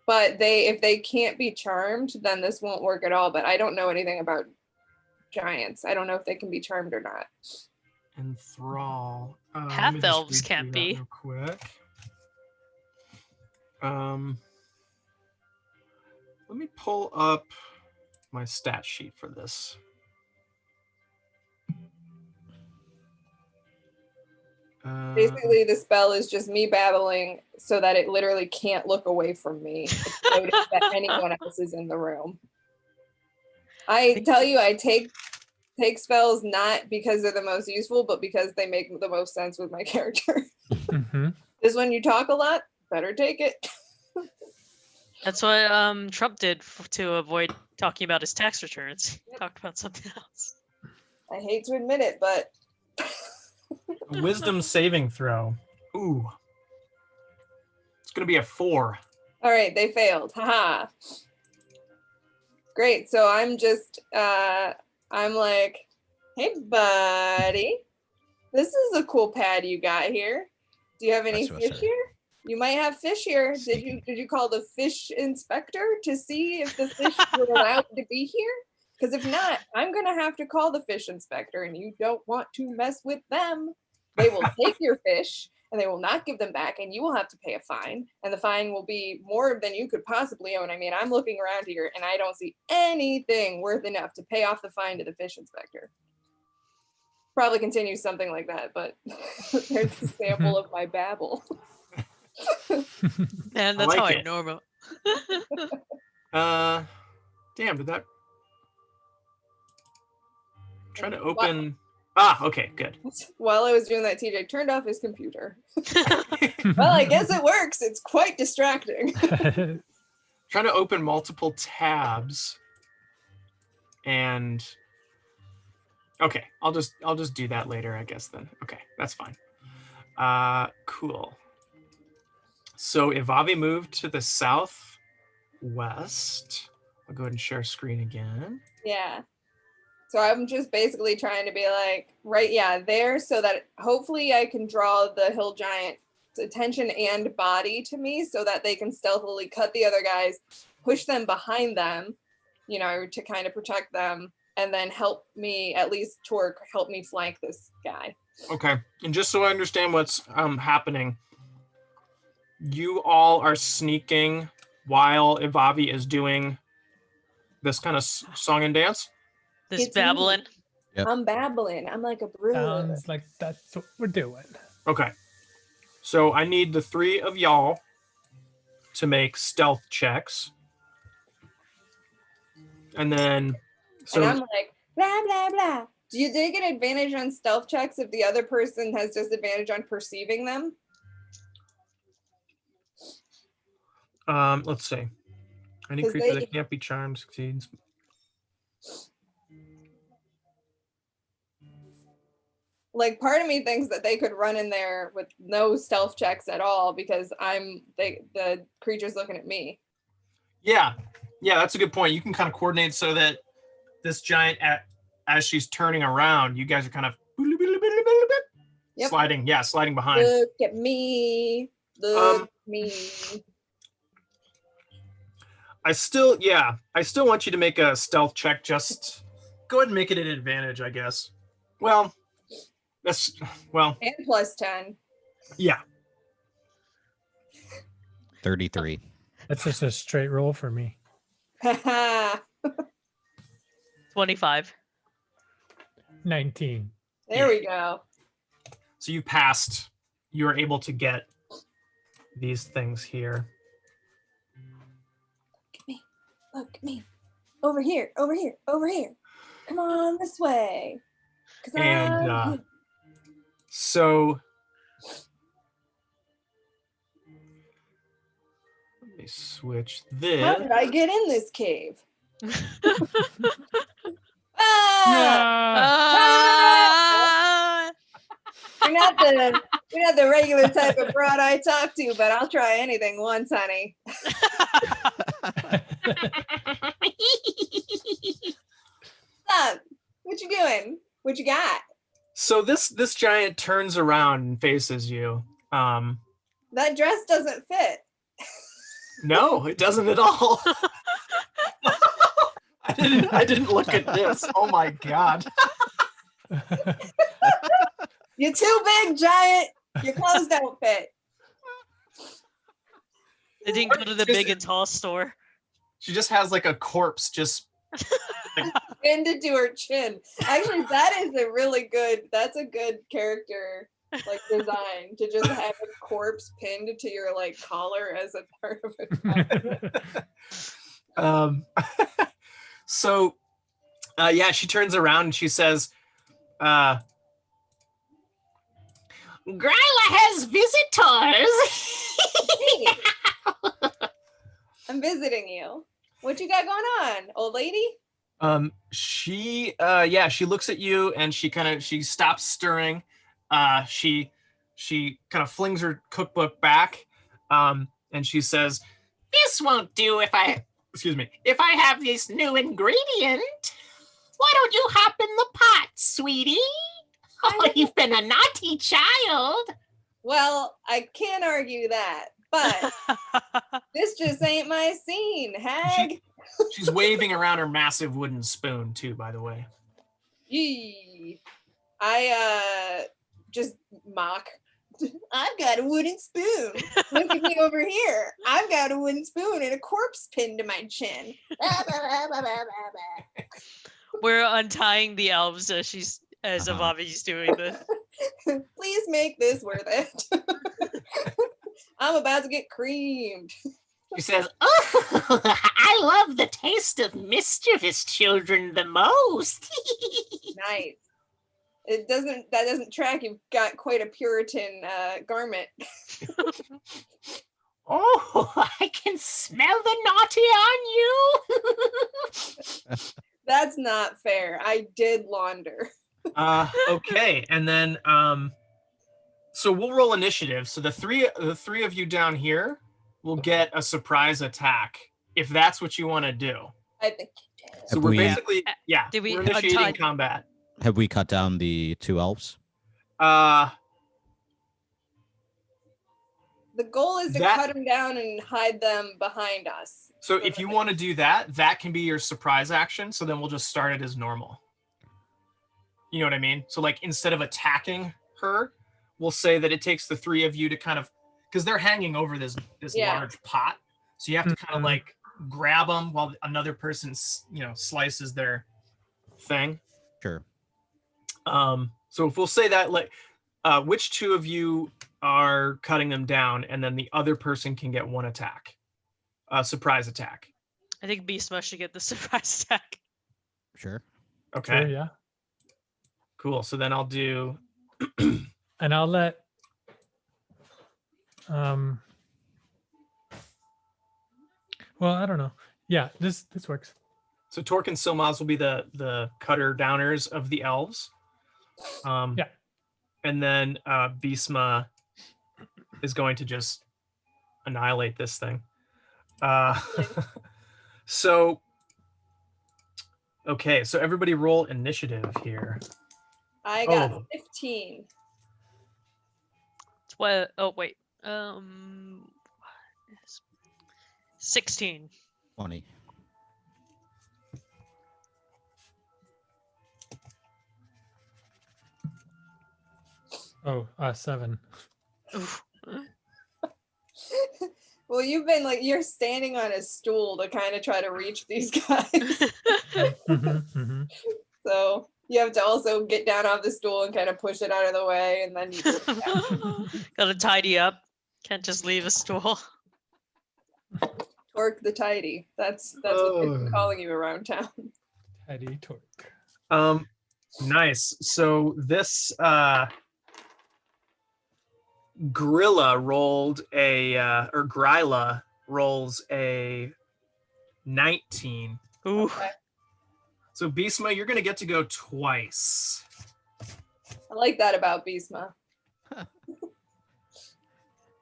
But if they can't be charmed, then this won't work at all. But I don't know anything about giants. I don't know if they can be charmed or not. Enthrall. Half elves can't be. Real quick. Let me pull up my stat sheet for this. Basically, the spell is just me babbling so that it literally can't look away from me. It's noted that anyone else is in the room. I tell you, I take spells not because they're the most useful, but because they make the most sense with my character. Mm-hmm. Because when you talk a lot, better take it. That's what Trump did to avoid talking about his tax returns. He talked about something else. I hate to admit it, but Wisdom saving throw. Ooh. It's going to be a 4. all right, they failed. Haha. Great. So I'm just, I'm like, hey, buddy, this is a cool pad you got here. Do you have any That's what's fish her. here? You might have fish here. Did you call the fish inspector to see if the fish were allowed to be here? Because if not, I'm gonna have to call the fish inspector, and you don't want to mess with them. They will take your fish and they will not give them back, and you will have to pay a fine. And the fine will be more than you could possibly own. I mean, I'm looking around here and I don't see anything worth enough to pay off the fine to the fish inspector. Probably continue something like that, but there's a sample of my babble. Man, I that's how like I it. normal. Damn, did that... trying to What? open... okay, good. While I was doing that, TJ turned off his computer. Well, I guess it works. It's quite distracting. Trying to open multiple tabs. And... okay, I'll just do that later, I guess, then. Okay, that's fine. Cool. So Ivavi moved to the southwest. I'll go ahead and share screen again. Yeah. So I'm just basically trying to be like, right, yeah, there, so that hopefully I can draw the hill giant's attention and body to me so that they can stealthily cut the other guys, push them behind them, you know, to kind of protect them, and then help me, at least Torque, help me flank this guy. Okay, and just so I understand what's happening, you all are sneaking while Ivavi is doing this kind of song and dance? This It's me. babbling. Yep. I'm babbling. I'm like a brewer. Sounds like that's what we're doing. Okay. So I need the 3 of y'all to make stealth checks. And then... so and I'm like, blah, blah, blah. Do they get advantage on stealth checks if the other person has disadvantage on perceiving them? let's see. Any 'Cause creature they- that can't be charmed succeeds. Like, part of me thinks that they could run in there with no stealth checks at all because the creature's looking at me. Yeah, that's a good point. You can kind of coordinate so that this giant, as she's turning around, you guys are kind of Yep. sliding behind. Look at me. Look at me. I still want you to make a stealth check. Just go ahead and make it an advantage, I guess. And plus 10. Yeah. 33. That's just a straight roll for me. 25. 19. There we go. So you passed. You were able to get these things here. Look at me. Over here, over here, over here. Come on this way. 'Cause And I'm so let me switch this. How did I get in this cave? Ah! Ah! You're not the regular type of broad I talk to, but I'll try anything once, honey. Stop. What you doing? What you got? So this giant turns around and faces you. That dress doesn't fit. No, it doesn't at all. I didn't look at this. Oh my god. You're too big, giant. Your clothes don't fit. They didn't go to the big and tall store. She just has like a corpse just Pinned to her chin. Actually, that is that's a good character like design to just have a corpse pinned to your like collar as a part of it. So yeah, she turns around and she says, Gryla has visitors. Hey, I'm visiting you. What you got going on, old lady? She looks at you and she stops stirring. She kind of flings her cookbook back, and she says, "This won't do if I have this new ingredient. Why don't you hop in the pot, sweetie? Oh, you've been a naughty child." Well, I can't argue that, but this just ain't my scene, hag. She's waving around her massive wooden spoon too, by the way. Yee. I just mock. I've got a wooden spoon. Look at me over here. I've got a wooden spoon and a corpse pinned to my chin. We're untying the elves as Avavi's doing this. Please make this worth it. I'm about to get creamed. She says, "Oh, I love the taste of mischievous children the most." Nice. That doesn't track. You've got quite a Puritan garment. Oh, I can smell the naughty on you. That's not fair. I did launder. Okay, and then so we'll roll initiative. So the three of you down here will get a surprise attack if that's what you want to do. I think you did. So we're basically we're initiating combat. Have we cut down the 2 elves? The goal is to cut them down and hide them behind us. So if you want to do that, that can be your surprise action. So then we'll just start it as normal. You know what I mean? So like instead of attacking her, we'll say that it takes the 3 of you to kind of, because they're hanging over this large pot. So you have to kind of like grab them while another person, slices their thing. Sure. So if we'll say that, like, which 2 of you are cutting them down, and then the other person can get 1 attack, surprise attack. I think Beastma should get the surprise attack. Sure. Okay. Sure, yeah. Cool. So then I'll do. And I'll let. Well, I don't know. Yeah, this works. So Torque and Silmaz will be the cutter downers of the elves. Yeah. And then Beastma is going to just annihilate this thing. So everybody roll initiative here. I got 15. Well, oh wait. 16. 20. Oh, 7. Well, you've been you're standing on a stool to kind of try to reach these guys. So you have to also get down off the stool and kind of push it out of the way, and then you Gotta tidy up. Can't just leave a stool. Torque the tidy. That's what they're calling you around town. Tidy Torque. Nice. So this Gryla rolls a 19. Ooh. Okay. So Beastma, you're gonna get to go twice. I like that about Beastma.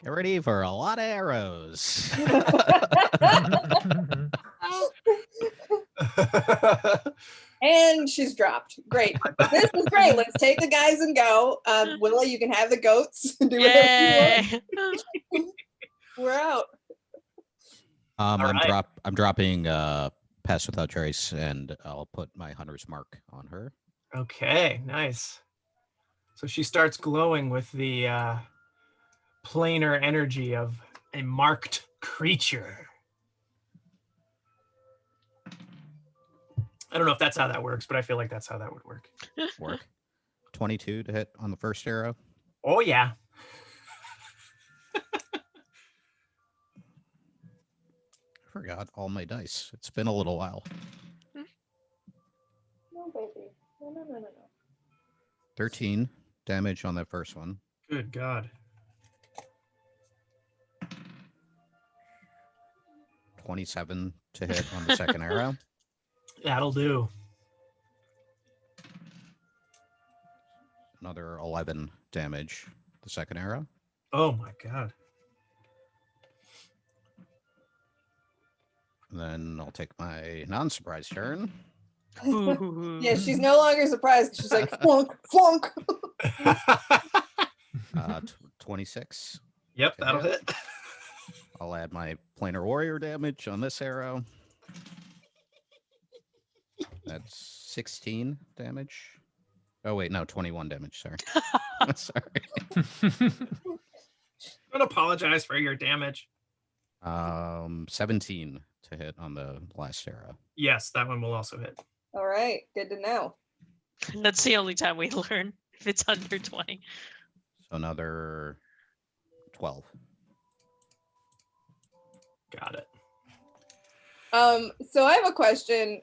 Get ready for a lot of arrows. And she's dropped. Great. This is great. Let's take the guys and go. Willow, you can have the goats. Do whatever you want. We're out. I'm dropping Pass Without Trace, and I'll put my Hunter's Mark on her. Okay, nice. So she starts glowing with the planar energy of a marked creature. I don't know if that's how that works, but I feel like that's how that would work. 22 to hit on the first arrow. Oh yeah. I forgot all my dice. It's been a little while. No, baby. No. 13 damage on that first one. Good God. 27 to hit on the second arrow. That'll do. Another 11 damage. The second arrow. Oh my God. And then I'll take my non-surprise turn. Yeah, she's no longer surprised. She's like, flunk, flunk. 26. Yep, that'll hit. I'll add my planar warrior damage on this arrow. That's 16 damage. Oh wait, no, 21 damage. Sorry. Sorry. Don't apologize for your damage. 17 to hit on the last arrow. Yes, that one will also hit. All right, good to know. That's the only time we learn if it's under 20. So another 12. Got it. So I have a question.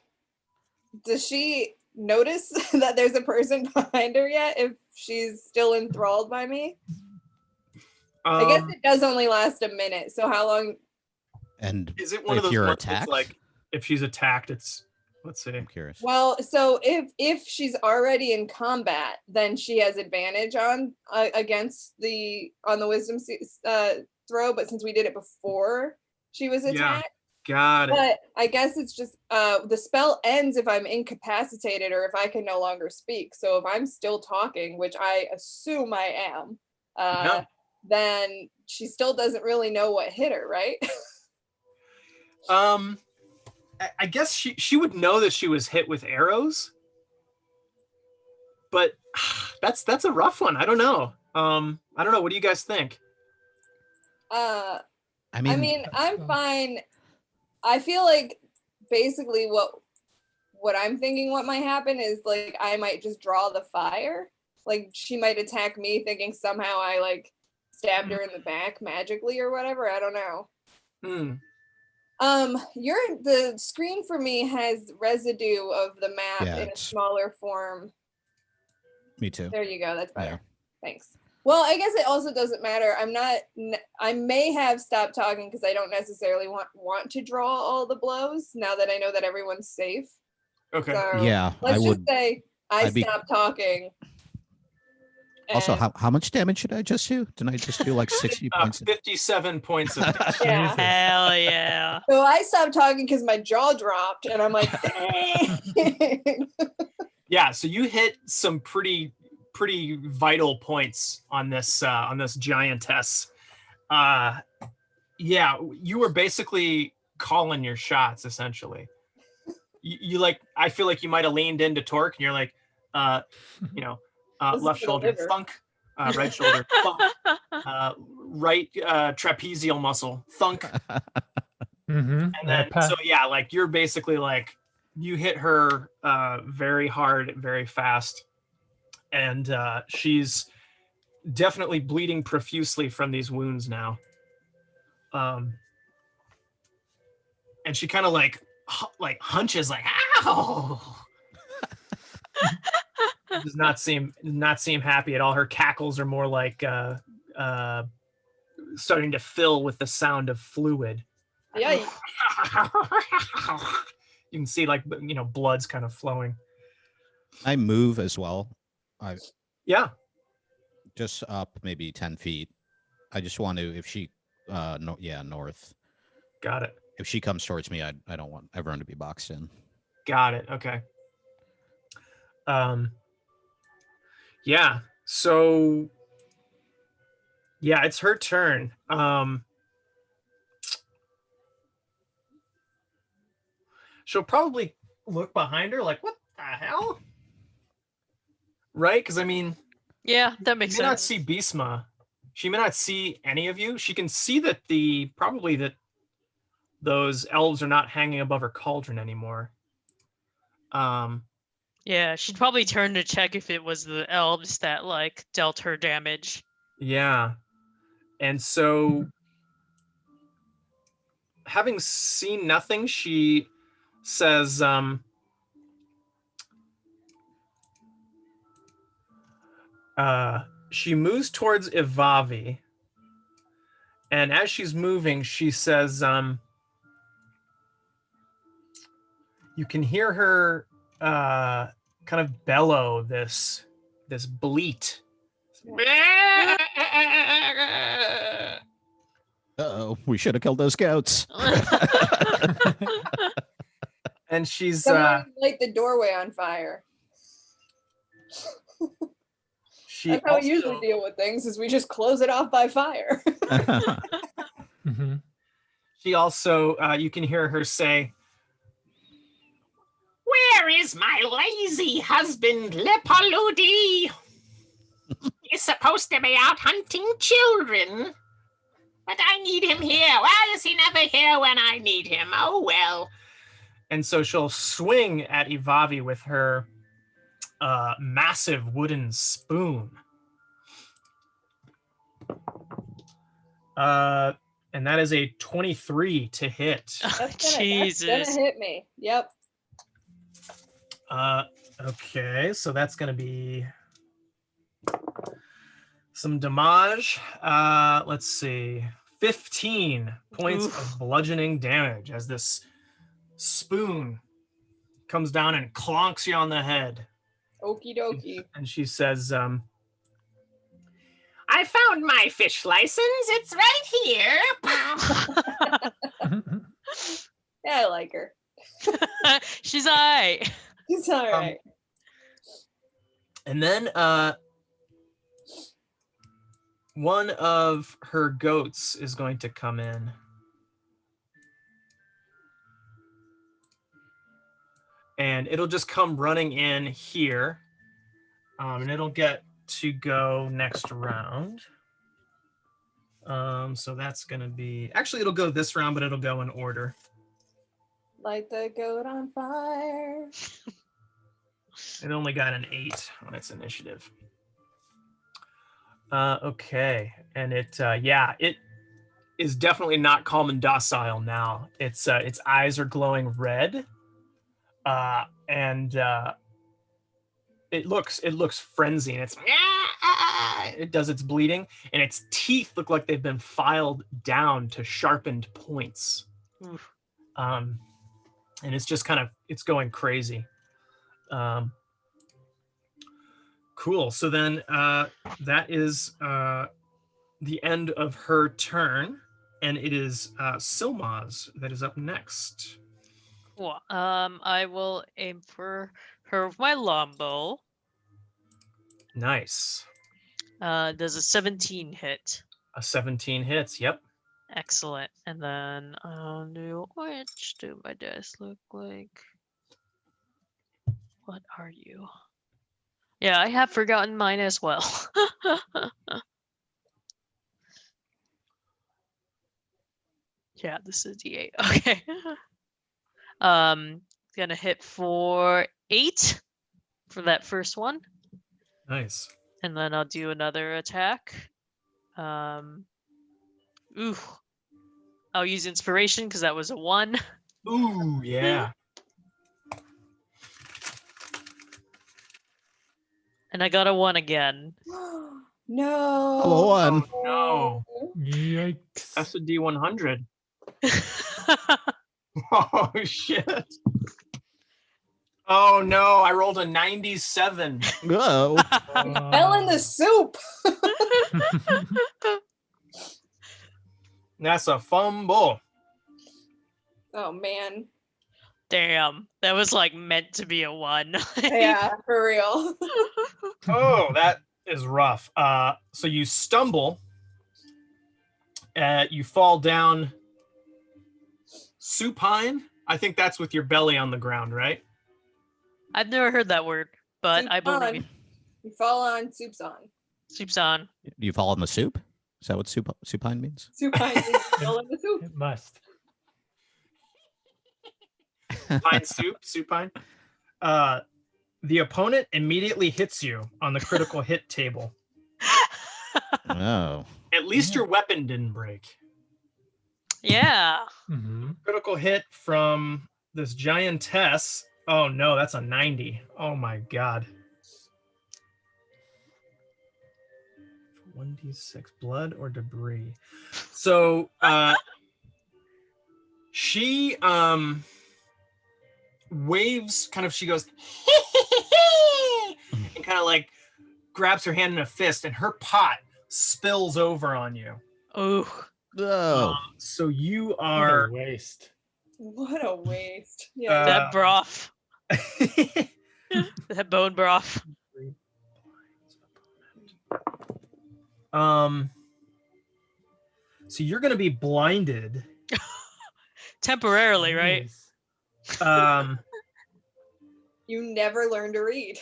Does she notice that there's a person behind her yet if she's still enthralled by me? I guess it does only last a minute. So how long? And is it one of if those you're ones that's attacked, like if she's attacked, it's let's see. I'm curious. Well, so if she's already in combat, then she has advantage on against on the wisdom throw. But since we did it before she was attacked, Got it. but I guess it's just the spell ends if I'm incapacitated or if I can no longer speak. So if I'm still talking, which I assume I am, then she still doesn't really know what hit her, right? I guess she would know that she was hit with arrows, but that's a rough one. I don't know. I don't know. What do you guys think? I mean, I'm fine. I feel like basically what I'm thinking what might happen is like I might just draw the fire. Like she might attack me thinking somehow I like stabbed her in the back magically or whatever. I don't know. The screen for me has residue of the map in a smaller form. Me too. There you go. That's better. Yeah. Thanks. Well, I guess it also doesn't matter. I may have stopped talking because I don't necessarily want to draw all the blows now that I know that everyone's safe. Okay. So Yeah. let's just say I stopped talking. Also, how much damage did I just do? Didn't I just do like 60 points? 57 points of damage. Yeah. Hell yeah. So I stopped talking because my jaw dropped and I'm like, dang. Yeah, so you hit some pretty vital points on this giantess. Yeah, you were basically calling your shots essentially. You like, I feel like you might have leaned into Torque and you're like, left shoulder thunk, right shoulder thunk, right trapezial muscle thunk. And then so yeah, like you're basically like you hit her very hard, very fast, and she's definitely bleeding profusely from these wounds now. And she kind of like hunches like ow. Does not seem happy at all. Her cackles are more like starting to fill with the sound of fluid. Yeah. You can see like blood's kind of flowing. I move as well. Yeah. Just up maybe 10 feet. I just want to, if she north. Got it. If she comes towards me, I don't want everyone to be boxed in. Got it. Okay. Yeah. So yeah, it's her turn. She'll probably look behind her like, what the hell? Right? Because I mean, yeah, that makes sense. She may not sense. see Bisma. She may not see any of you. She can see that those elves are not hanging above her cauldron anymore. Yeah, she'd probably turn to check if it was the elves that like dealt her damage Yeah. And so, having seen nothing, she says, she moves towards Ivavi. And as she's moving, she says, you can hear her kind of bellow this bleat. Uh-oh, we should have killed those goats. And she's Someone light the doorway on fire. she That's how also, we usually deal with things, is we just close it off by fire. Mm-hmm. she also you can hear her say, "Where is my lazy husband, Lepaludi? He's supposed to be out hunting children, but I need him here. Why is he never here when I need him? Oh, well." And so she'll swing at Ivavi with her massive wooden spoon. And that is a 23 to hit. That's Jesus. gonna hit me. Yep. Okay, so that's going to be some damage. Let's see. 15 points of bludgeoning damage as this spoon comes down and clonks you on the head. Okie dokie. And she says, I found my fish license. It's right here. Yeah, I like her. She's all right. It's all right. And then one of her goats is going to come in. And it'll just come running in here. And it'll get to go next round. So that's going to be... Actually, it'll go this round, but it'll go in order. Light the goat on fire. It only got an 8 on its initiative. Okay. And it is definitely not calm and docile now. Its eyes are glowing red. And it looks frenzied. It does its bleeding, and its teeth look like they've been filed down to sharpened points. Oof. And it's just it's going crazy. Cool. So then that is the end of her turn, and it is Silmaz that is up next. Cool. I will aim for her with my longbow. Nice. Does a 17 hit? A 17 hits. Yep. Excellent. And then I'll do which do my dice look like? What are you? Yeah, I have forgotten mine as well. Yeah, this is D8. Okay. Gonna hit for 8 for that first one. Nice. And then I'll do another attack. Ooh. I'll use inspiration because that was a 1. Ooh, yeah. And I got a 1 again. No. Hello, one. No. Yikes. That's a D100. Oh, shit. Oh, no. I rolled a 97. Whoa. Fell in the soup. That's a fumble. Oh man. Damn, that was like meant to be a 1. Yeah, for real. Oh, that is rough. So you stumble. You fall down supine. I think that's with your belly on the ground, right? I've never heard that word, but I believe you. You fall on, soup's on. Soup's on. Do you fall in the soup? Is that what supine means? Supine is fall in the soup. It must. Pine soup, supine. The opponent immediately hits you on the critical hit table. Oh. At least Yeah. your weapon didn't break. Yeah. Mhm. Critical hit from this giantess. Oh no, that's a 90. Oh my god. 1d6 blood or debris. So she waves kind of, she goes and kind of like grabs her hand in a fist, and her pot spills over on you. Oh. No. So you What are a waste. What a waste. Yeah. Uh, That broth. That bone broth. so you're gonna be blinded. Temporarily, right? Um You never learn to read.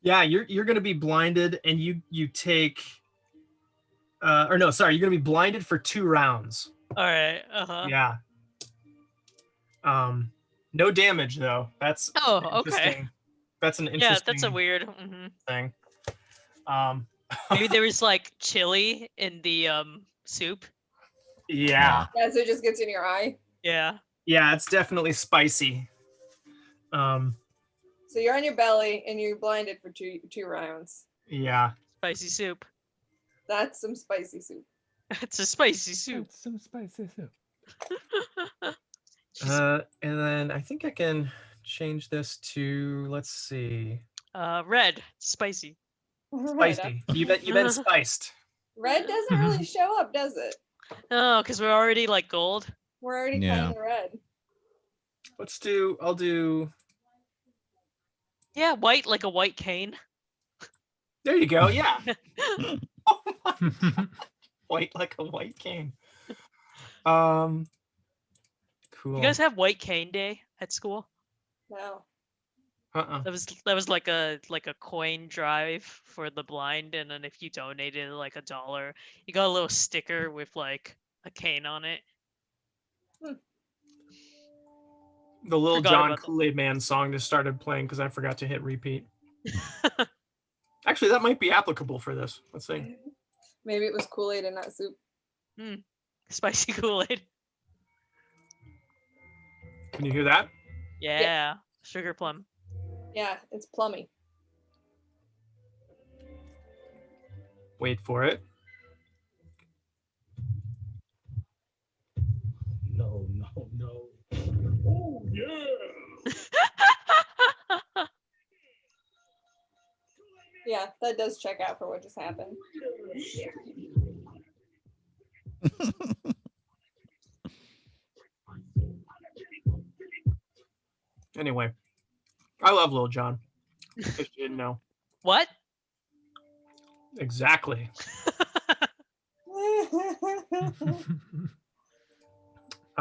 yeah, you're gonna be blinded, and you take or no, sorry, you're gonna be blinded for 2 rounds. All right. Uh-huh. Yeah. No damage though. That's Oh, okay. interesting. That's an Yeah, interesting that's a weird. Mhm. thing. Maybe there was like chili in the soup. Yeah. Yeah, so it just gets in your eye. Yeah. Yeah, it's definitely spicy. So you're on your belly and you're blinded for two rounds. Yeah. Spicy soup. That's some spicy soup. It's a spicy soup. That's some spicy soup. Jeez. And then I think I can change this to, let's see, Red. Spicy. spicy. You've been spiced. Red doesn't really show up, does it? Oh, because we're already like gold. We're already Yeah. kind of red. I'll do, Yeah, white like a white cane. there you go. Yeah. White like a white cane. Cool. You guys have white cane day at school? No. That was like a coin drive for the blind, and then if you donated like $1, you got a little sticker with like a cane on it. The Little Forgot John about that. Kool-Aid Man song just started playing because I forgot to hit repeat. Actually, that might be applicable for this. Let's see. Maybe it was Kool-Aid and not soup. Spicy Kool-Aid. Can you hear that? Yeah. Sugar plum. Yeah, it's plummy. Wait for it. No. Oh, yeah. Yeah, that does check out for what just happened. Anyway, I love Lil Jon. If you didn't know. What? Exactly.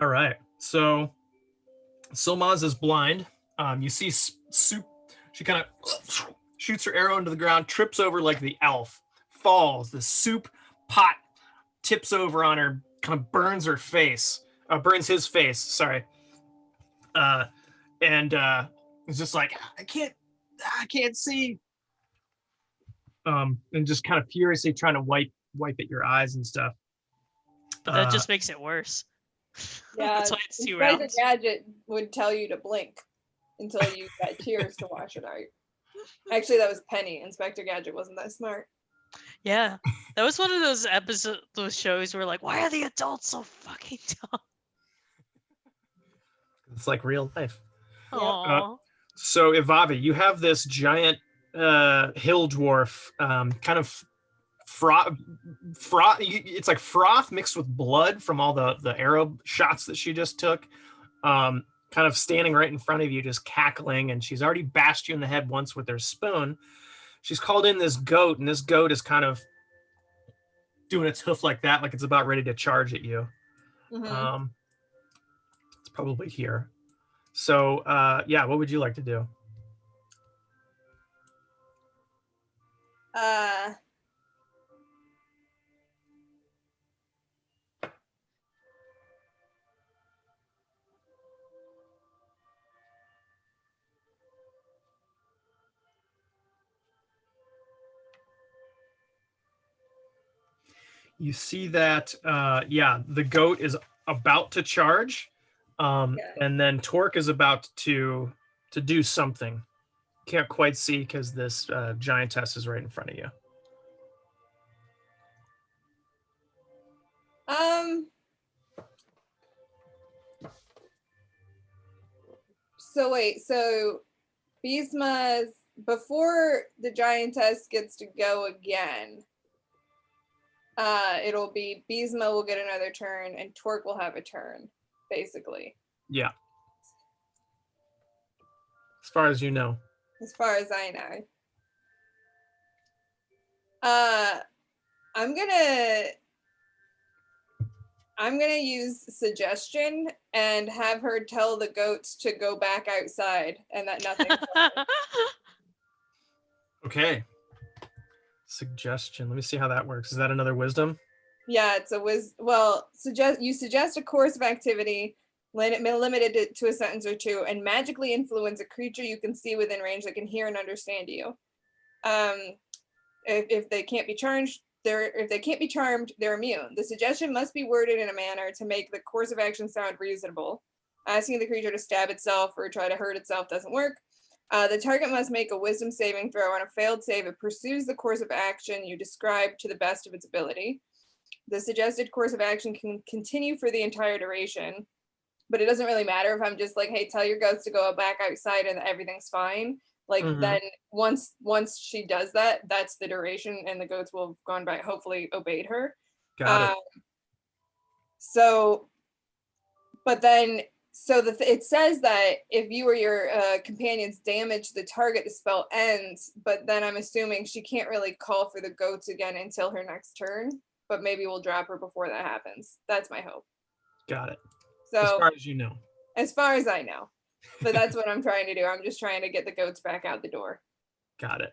All right. So Silmaz is blind. You see Soupe. She kind of shoots her arrow into the ground, trips over like the elf, falls. The soup pot tips over on her, kind of burns her face. Burns his face. Sorry. And it's just like, I can't see. And just kind of furiously trying to wipe at your eyes and stuff. But that just makes it worse. Yeah, That's why it's 2 Inspector rounds. Gadget would tell you to blink until you got tears to wash it out. Actually, that was Penny. Inspector Gadget wasn't that smart. Yeah. That was one of those those shows where like, why are the adults so fucking dumb? It's like real life. Aww. So Ivavi, you have this giant hill dwarf, kind of froth. It's like froth mixed with blood from all the arrow shots that she just took. Kind of standing right in front of you, just cackling, and she's already bashed you in the head once with her spoon. She's called in this goat, and this goat is kind of doing its hoof like that, like it's about ready to charge at you. Mhm. It's probably here. So yeah, what would you like to do? You see that, the goat is about to charge, and then Torque is about to do something. Can't quite see because this giantess is right in front of you. So wait, so Beastma's before the giantess gets to go again. It'll be Beastma will get another turn and Torque will have a turn, basically. Yeah. As far as you know. As far as I know. I'm gonna use suggestion and have her tell the goats to go back outside and that nothing. Okay. Suggestion. Let me see how that works. Is that another wisdom? Yeah, it's a suggest a course of activity limited to a sentence or two, and magically influence a creature you can see within range that can hear and understand you. If they can't be charged, they're immune. The suggestion must be worded in a manner to make the course of action sound reasonable. Asking the creature to stab itself or try to hurt itself doesn't work. The target must make a wisdom saving throw. On a failed save, it pursues the course of action you describe to the best of its ability. The suggested course of action can continue for the entire duration, but it doesn't really matter if I'm just like, hey, tell your goats to go back outside and everything's fine. Like then once she does that, that's the duration, and the goats will have gone by, hopefully obeyed her. Got it. So, but then, it says that if you or your companions damage the target, the spell ends, but then I'm assuming she can't really call for the goats again until her next turn, but maybe we'll drop her before that happens. That's my hope. Got it. So, as far as you know. As far as I know. But that's what I'm trying to do. I'm just trying to get the goats back out the door. Got it.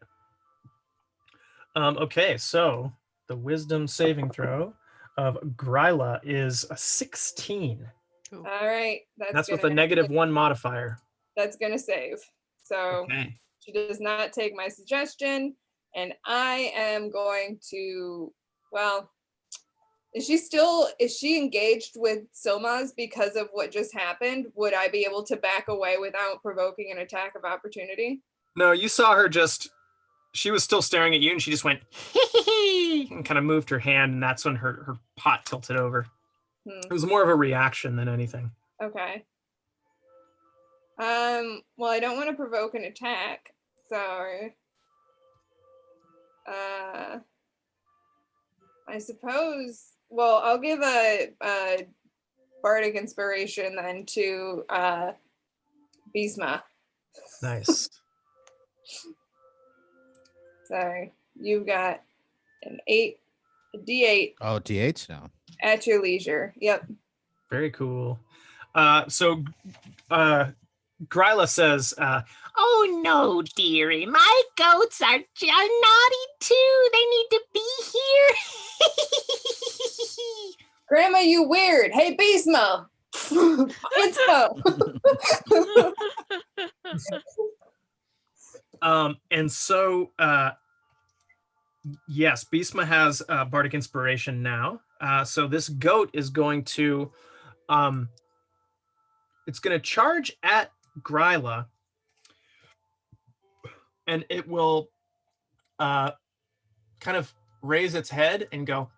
Okay, so the wisdom saving throw of Gryla is a 16. All right. That's with a -1 modifier. That's going to save. So okay. She does not take my suggestion. And I am going to, well, is she engaged with Somas because of what just happened? Would I be able to back away without provoking an attack of opportunity? No, you saw her she was still staring at you and she just went, hee, and kind of moved her hand, and that's when her pot tilted over. It was more of a reaction than anything. Okay. Well, I don't want to provoke an attack, so I suppose, well, I'll give a bardic inspiration then to Beastma. Nice. So you've got a D8. Oh, D8s now. At your leisure. Yep. Very cool. So Gryla says, oh no, dearie, my goats are naughty too. They need to be here. Grandma, you weird. Hey, Beastma. Inspo. And so, yes, Beastma has bardic inspiration now. So this goat is going to, it's going to charge at Gryla, and it will kind of raise its head and go,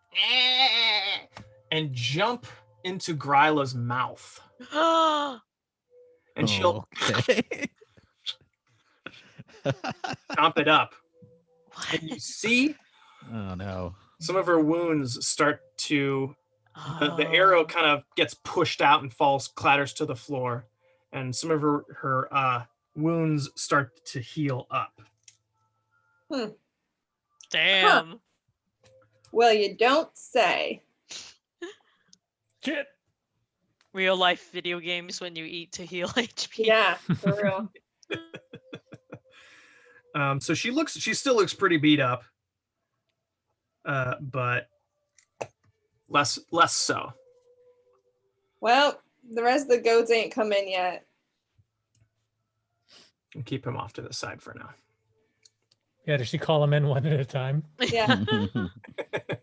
and jump into Gryla's mouth. And she'll chomp it up. And you see, oh no, some of her wounds start to, the arrow kind of gets pushed out and clatters to the floor, and some of her wounds start to heal up. Damn. Huh. Well, you don't say. Shit. Real life video games when you eat to heal HP. Yeah, for real. So she still looks pretty beat up, but less so. Well, the rest of the goats ain't come in yet. And keep him off to the side for now. Yeah, does she call them in one at a time? Yeah.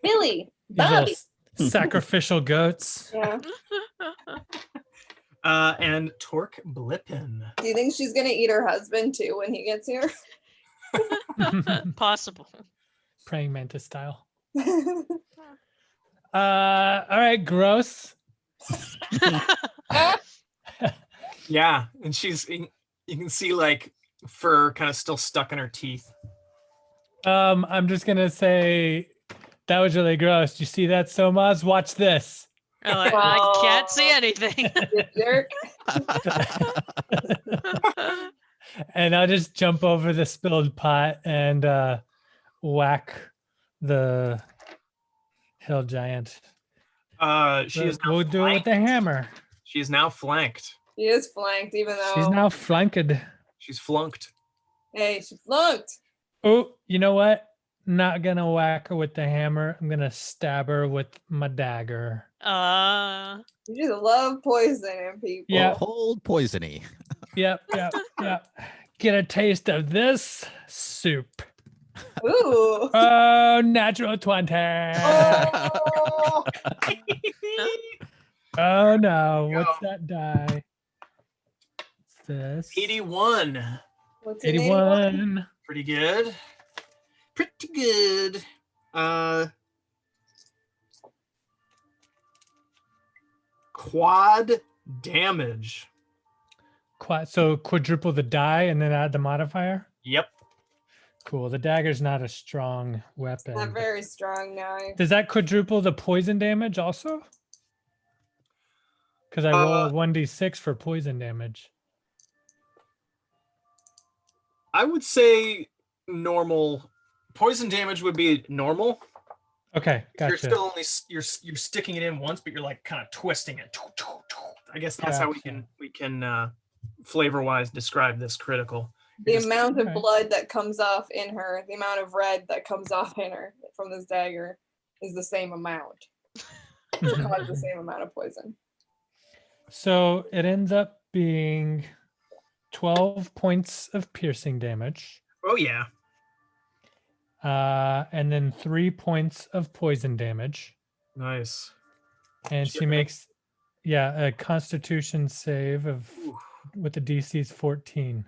Billy, These little Bobby. sacrificial goats. Yeah. And Torque Blippen. Do you think she's gonna eat her husband too when he gets here? Possible. Praying mantis style. All right, gross. Yeah, and you can see like fur kind of still stuck in her teeth. I'm just gonna say that was really gross. You see that, Somaz? Watch this. I can't see anything. You jerk. And I'll just jump over the spilled pot and whack the hill giant. She is now We'll do it with the flanked. hammer. She is now flanked. She is flanked, even though She's now flanked. She's flunked. hey, she flunked. Oh, you know what? Not gonna whack her with the hammer. I'm gonna stab her with my dagger. You just love poisoning people. Yeah. Cold poisony. Yep. Get a taste of this soup. Ooh. Oh, natural 20. Oh. Oh no, what's that die? What's this? 81. What's your name? 81. Pretty good. Pretty good. Quad damage. So quadruple the die and then add the modifier. Yep. Cool. The dagger's not a strong weapon. Not very strong now. Does that quadruple the poison damage also? Because I roll a 1d6 for poison damage. I would say normal. Poison damage would be normal. Okay, gotcha. You're still only you're sticking it in once, but you're like kind of twisting it. I guess that's how we can flavor wise describe this critical. The Just- amount of okay. blood that comes off in her, the amount of red that comes off in her from this dagger is the same amount. It causes the same amount of poison. So it ends up being 12 points of piercing damage. Oh yeah. And then 3 points of poison damage. Nice. And She she got- makes, a constitution save of Ooh. with the DC's 14.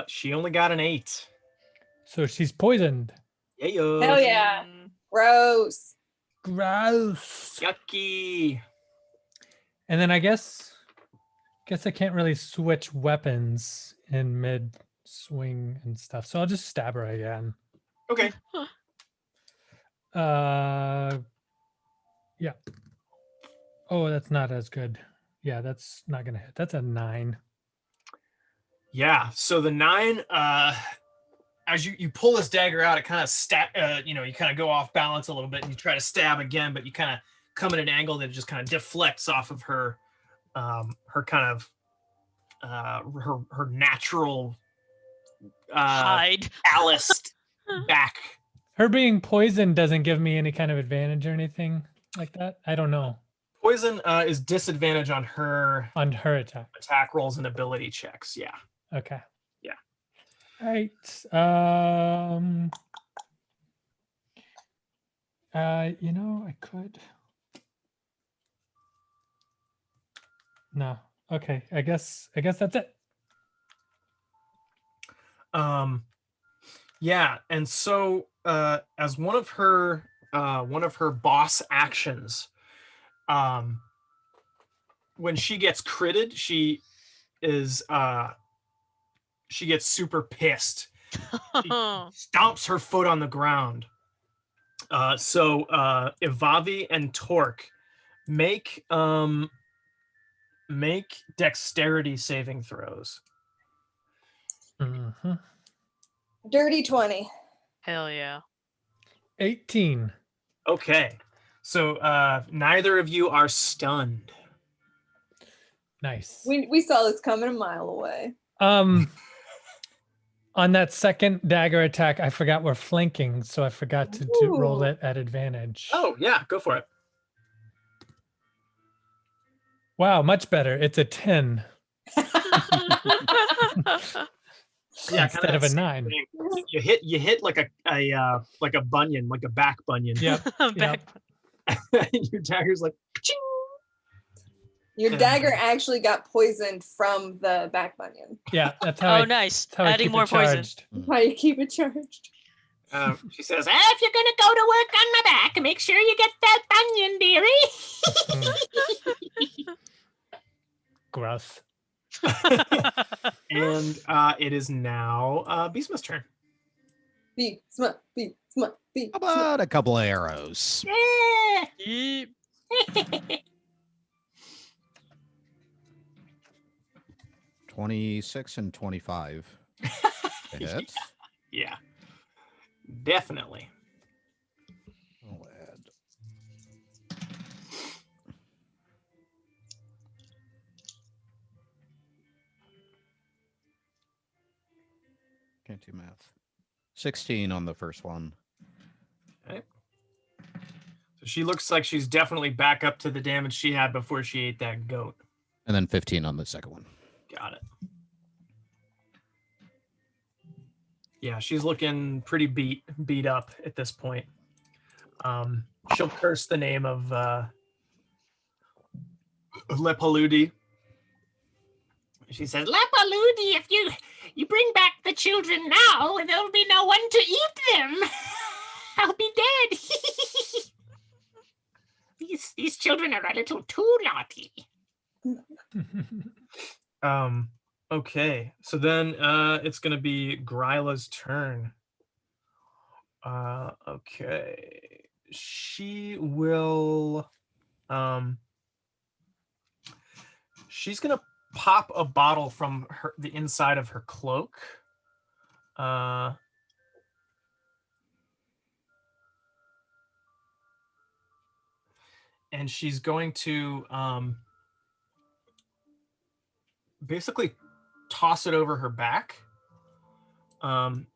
She only got an 8. So she's poisoned. Yeah. Hell yeah. Gross. Gross. Yucky. And then I guess I can't really switch weapons in mid swing and stuff. So I'll just stab her again. Okay. Yeah. Oh, that's not as good. Yeah, that's not gonna hit. That's a 9. Yeah. So the 9, as you pull this dagger out, it kind of you kind of go off balance a little bit, and you try to stab again, but you kind of come at an angle that just kind of deflects off of her kind of her natural Hide. calloused back. Her being poisoned doesn't give me any kind of advantage or anything like that. I don't know. Poison is disadvantage on her On her attack. attack rolls and ability checks. Yeah. Okay. Yeah. All right. I could. No. Okay. I guess that's it. Yeah, and so as one of her boss actions, when she gets critted, she gets super pissed. She stomps her foot on the ground. So Ivavi and Torque make dexterity saving throws. Mhm. Dirty 20. Hell yeah. 18. Okay. So neither of you are stunned. Nice. We saw this coming a mile away. On that second dagger attack, I forgot we're flanking, so I forgot to roll Ooh. it at advantage. Oh, yeah, go for it. Wow, much better. It's a 10. Yeah, instead of a 9. You hit like a bunion, like a back bunion. Yep. Back. Your dagger's like, "Ka-ching!" Your And- dagger actually got poisoned from the back bunion. Yeah, that's how Oh, nice. that's how I Adding keep more it poison. charged. How you keep it charged? She says, If you're gonna go to work on my back, make sure you get that bunion, dearie. Gross. and it is now Beastma's turn. Be smart, be smart, be How smart. about a couple of arrows? Yeah. Yeep. 26 and 25. To hit. Yeah, definitely. I'll add. Can't do math. 16 on the first one. So she looks like she's definitely back up to the damage she had before she ate that goat. And then 15 on the second one. Got it. Yeah, she's looking pretty beat up at this point. She'll curse the name of Lepaludi. She says, Lapaludi, if you bring back the children now, there'll be no one to eat them. I'll be dead. These children are a little too naughty. Okay, so then it's gonna be Gryla's turn. Okay, she will she's gonna pop a bottle from the inside of her cloak. And she's going to basically toss it over her back. And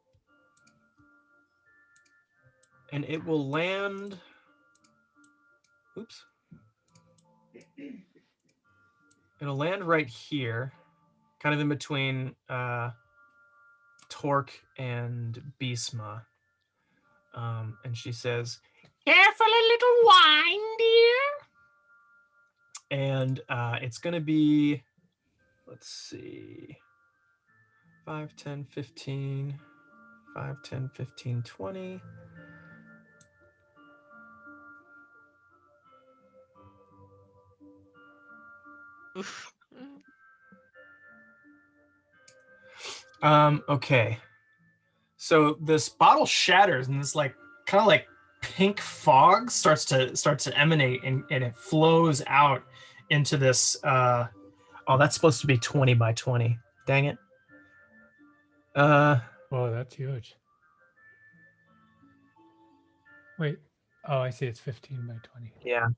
it will land. Oops. It'll land right here, kind of in between Torque and Beastma. And she says, Careful, a little wine, dear. and it's going to be, let's see, 5, 10, 15, 5, 10, 15, 20. Oof. Okay. So this bottle shatters and this like kind of like pink fog starts to emanate and it flows out into this oh, that's supposed to be 20 by 20. Dang it. Whoa, that's huge. Wait. Oh, I see. It's 15 by 20. Yeah.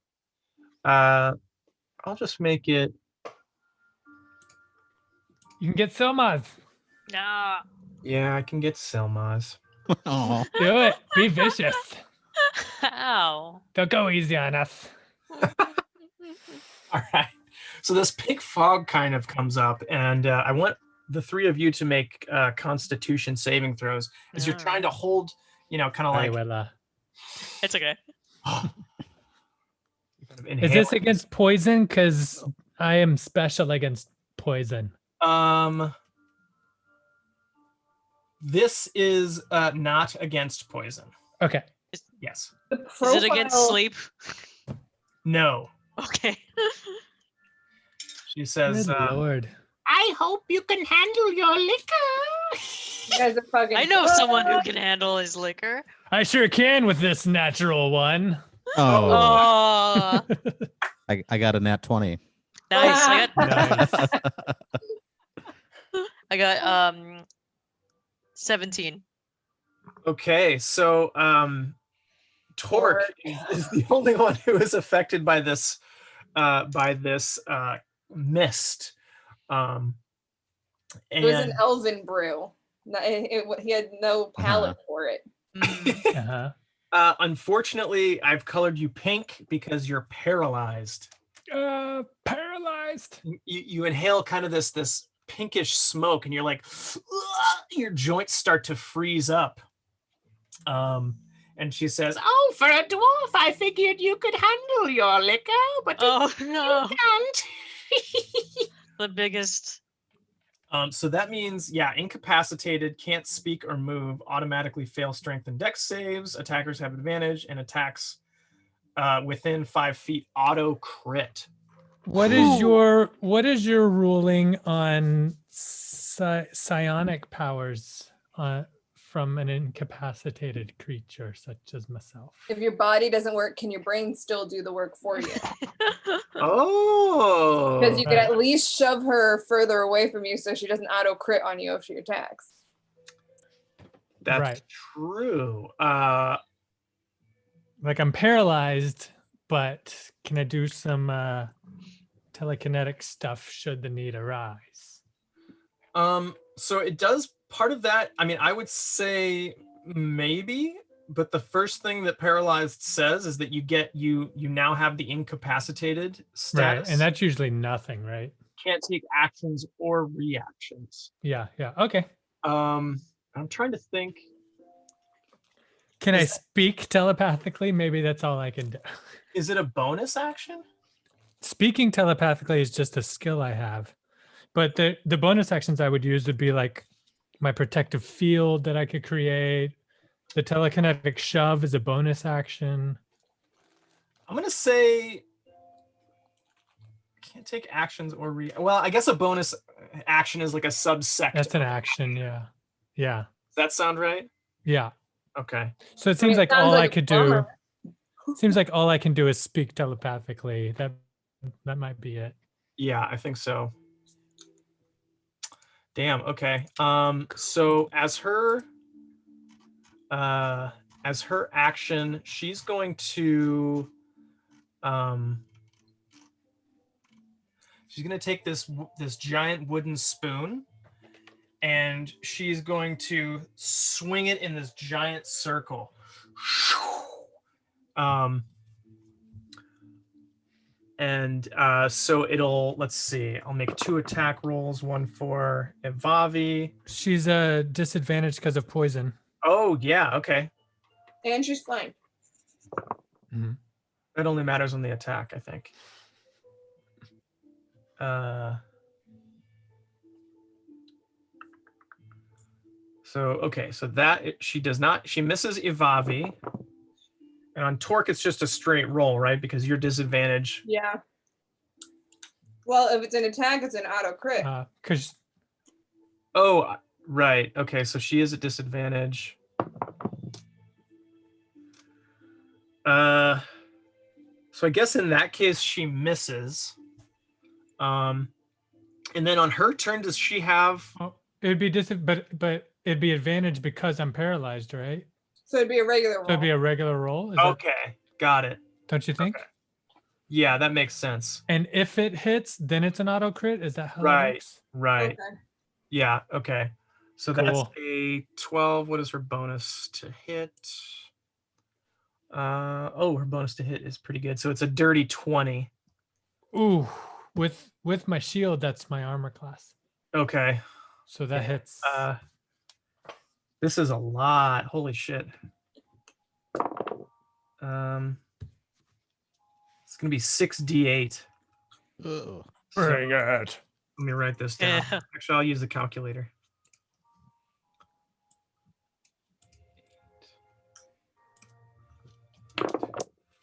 I'll just make it. You can get Silmas. Nah. Yeah, I can get Selma's. Oh, Do it. Be vicious. Ow. Don't go easy on us. All right. So this pink fog kind of comes up, and I want the three of you to make Constitution saving throws as you're trying to hold, kind of I like. will, It's okay. Is this against poison? Because I am special against poison. This is not against poison. Okay. Yes. The Is it against profile- sleep? No. Okay. She says. Good Lord. I hope you can handle your liquor. You guys are fucking. I know someone who can handle his liquor. I sure can with this natural one. oh. Oh, I got a nat 20. nice. Nice. I got 17. Okay, so Torque is the only one who is affected by this mist. It was an And elven brew. He had no palate for it. Mm. Uh-huh. Unfortunately, I've colored you pink because you're paralyzed. Paralyzed. You inhale kind of this pinkish smoke, and you're like, "Ugh," your joints start to freeze up. And she says, Oh, for a dwarf, I figured you could handle your liquor, but Oh no. you can't. The biggest. so that means, incapacitated, can't speak or move, automatically fail strength and dex saves, attackers have advantage, and attacks within 5 feet auto crit. What is your ruling on psionic powers from an incapacitated creature such as myself? If your body doesn't work, can your brain still do the work for you? Oh. Because you could Right. at least shove her further away from you so she doesn't auto crit on you if she attacks. That's Right. true. Like I'm paralyzed, but can I do some telekinetic stuff should the need arise? So it does part of that. I mean, I would say maybe, but the first thing that paralyzed says is that you now have the incapacitated status. Right, and that's usually nothing, right? Can't take actions or reactions. Yeah. Okay. I'm trying to think. Can I Is- speak telepathically? Maybe that's all I can do. Is it a bonus action? Speaking telepathically is just a skill I have. But the bonus actions I would use would be like my protective field that I could create. The telekinetic shove is a bonus action. I'm gonna say can't take actions or well, I guess a bonus action is like a subsect. That's an action, yeah. Yeah. Does that sound right? Yeah. Okay. So it seems like sounds all like I a could do bummer. seems like all I can do is speak telepathically. That might be it. Yeah, I think so. Damn. Okay. So as her action, she's going to take this giant wooden spoon, and she's going to swing it in this giant circle. So it'll, let's see, I'll make 2 attack rolls, one for Evavi. She's a disadvantage because of poison. Oh yeah, okay. And she's fine. That only matters on the attack, I think. So that she misses Evavi. And on Torque, it's just a straight roll, right? Because you're disadvantage. Yeah. Well, if it's an attack, it's an auto crit. Because Oh, right. Okay, so she is at disadvantage. So I guess in that case she misses. And then on her turn, does she have? it'd be but it'd be advantage because I'm paralyzed, right? So it'd be a regular roll. So it'd be a regular roll. Is Okay, got it. don't you think? Okay. Yeah, that makes sense. And if it hits, then it's an auto crit. Is that how that Right. works? Right. Okay. Yeah. Okay. So that's Cool. a 12. What is her bonus to hit? Her bonus to hit is pretty good. So it's a dirty 20. Ooh, with my shield, that's my armor class. Okay. So that hits. This is a lot. Holy shit. It's gonna be 6d8. Ugh. Bring it. Let me write this down. Yeah. Actually, I'll use the calculator.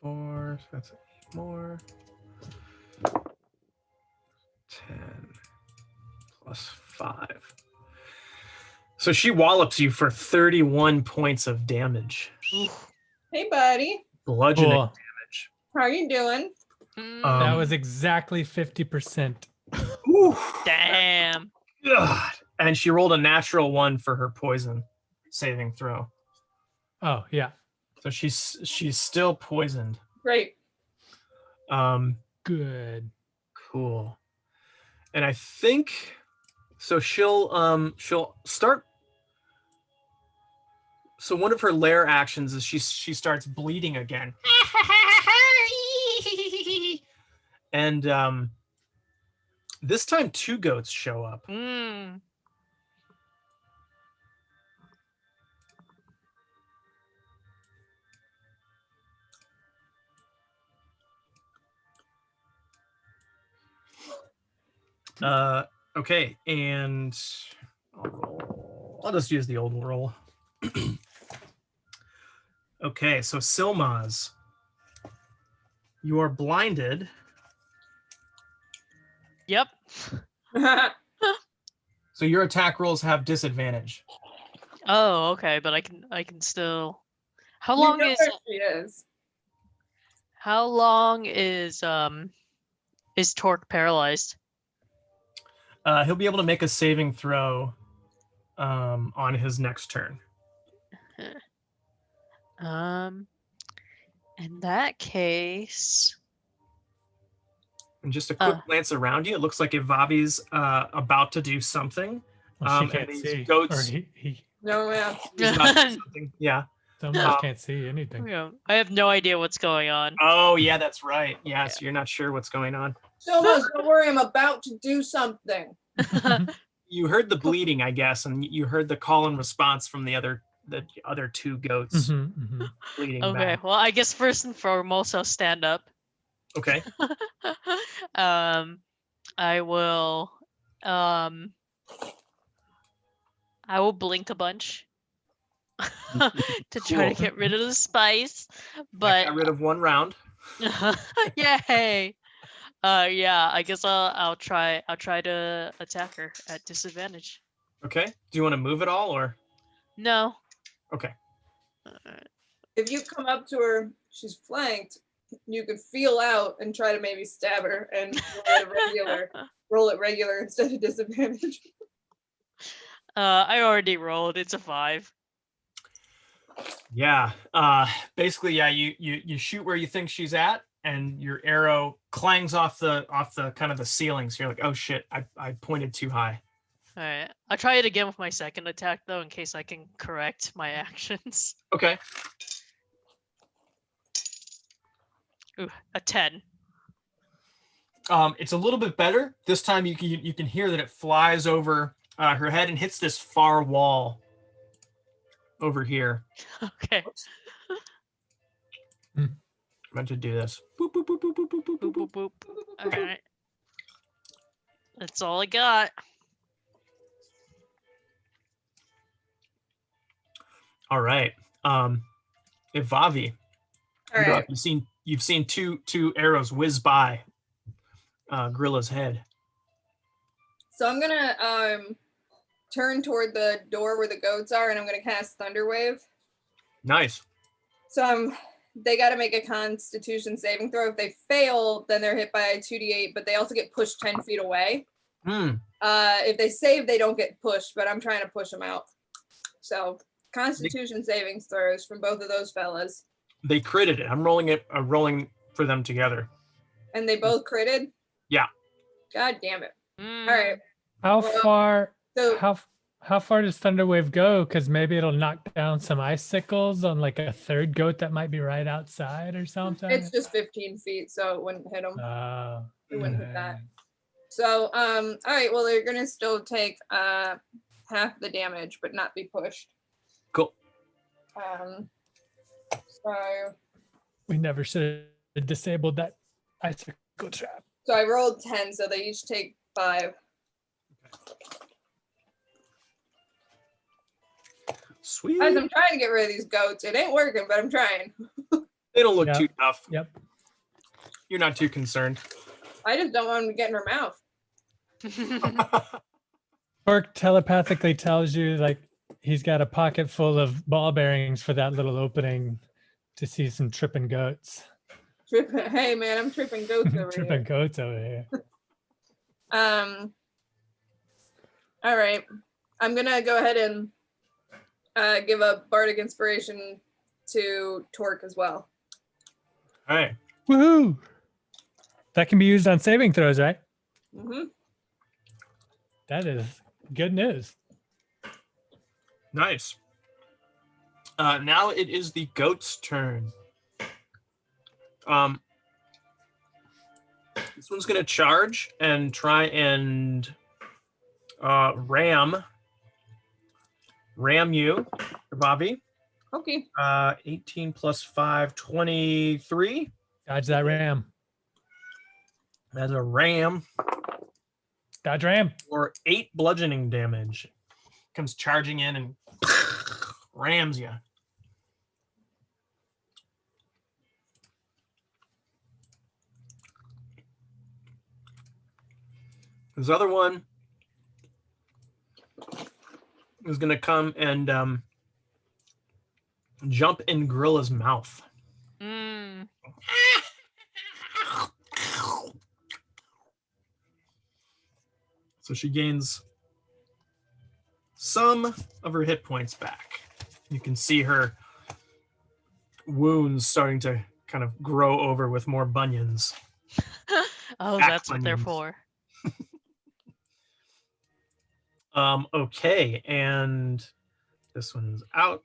4, so that's 8 more. 10 plus 5. So she wallops you for 31 points of damage. Hey, buddy. Bludgeoning Cool. damage. How you doing? That was exactly 50%. Ooh, Damn. God. And she rolled a natural 1 for her poison saving throw. Oh yeah. So she's still poisoned. Great. Good. Cool. And I think so she'll start. So one of her lair actions is she starts bleeding again. And this time 2 goats show up. Mm. Okay, and I'll just use the old roll. Okay, so Silmaz, you are blinded. Yep. So your attack rolls have disadvantage. Oh, okay, but I can still. How You long know is where she is. how long is Torque paralyzed? He'll be able to make a saving throw on his next turn. In that case, And just a quick glance around you, it looks like Ivavi's about to do something. Well, she And can't these see. goats. Or he No, yeah. He's about to do something. Yeah. almost can't see anything. yeah, I have no idea what's going on. Oh, yeah, that's right. Yeah, so you're not sure what's going on. So much, don't worry, I'm about to do something. You heard the bleeding, I guess, and you heard the call and response from the other two goats bleeding Okay, back. well, I guess first and foremost, I'll stand up. Okay. I will blink a bunch to try to Cool. get rid of the spice, I but got rid of one round. yay. Yeah, I guess I'll try to attack her at disadvantage. Okay. Do you want to move at all, or? No. Okay. If you come up to her, she's flanked, you could feel out and try to maybe stab her and roll it regular instead of disadvantage. I already rolled. It's a 5. Yeah. Basically, yeah. You shoot where you think she's at, and your arrow clangs off the kind of the ceiling. So you're like, oh shit, I pointed too high. All right. I'll try it again with my second attack though, in case I can correct my actions. Okay. Ooh, a 10. It's a little bit better. This time you can hear that it flies over her head and hits this far wall over here. Okay. I meant to do this. Boop, boop, boop, boop, boop, boop, boop, Boop, boop. boop, boop. All right. That's all I got. All right. Ivavi, All right. you've seen two arrows whiz by Grilla's head. So I'm gonna turn toward the door where the goats are, and I'm gonna cast Thunder Wave. Nice. So they got to make a Constitution saving throw. If they fail, then they're hit by a 2d8, but they also get pushed 10 feet away. If they save, they don't get pushed, but I'm trying to push them out. So Constitution savings throws from both of those fellas. They critted it. I'm rolling for them together. And they both critted? Yeah. God damn it. All right. How far? So How far does Thunderwave go? Because maybe it'll knock down some icicles on like a third goat that might be right outside or something. it's just 15 feet, so it wouldn't hit them. It wouldn't hit that. So, all right. Well, they're gonna still take half the damage, but not be pushed. Cool. So We never should have disabled that icicle trap. So I rolled 10, so they each take 5. Sweet. Guys, I'm trying to get rid of these goats. It ain't working, but I'm trying. They don't look Yep. too tough. Yep. You're not too concerned. I just don't want them to get in her mouth. Orc telepathically tells you like he's got a pocket full of ball bearings for that little opening to see some tripping goats. Hey man, I'm tripping goats over Tripping here. goats over here. All right. I'm gonna go ahead and give a bardic inspiration to Torque as well. All right. Woohoo! That can be used on saving throws, right? Mm-hmm. That is good news. Nice. Now it is the goat's turn. This one's gonna charge and try and ram you, Bobby. Okay. 18 plus 5, 23. Dodge that ram. That's a ram. Dodge ram. for 8 bludgeoning damage. Comes charging in and rams you. This other one is going to come and jump in Gorilla's mouth. Mm. So she gains some of her hit points back. You can see her wounds starting to kind of grow over with more bunions. Oh, Back that's what they're bunions. for. Okay, and this one's out.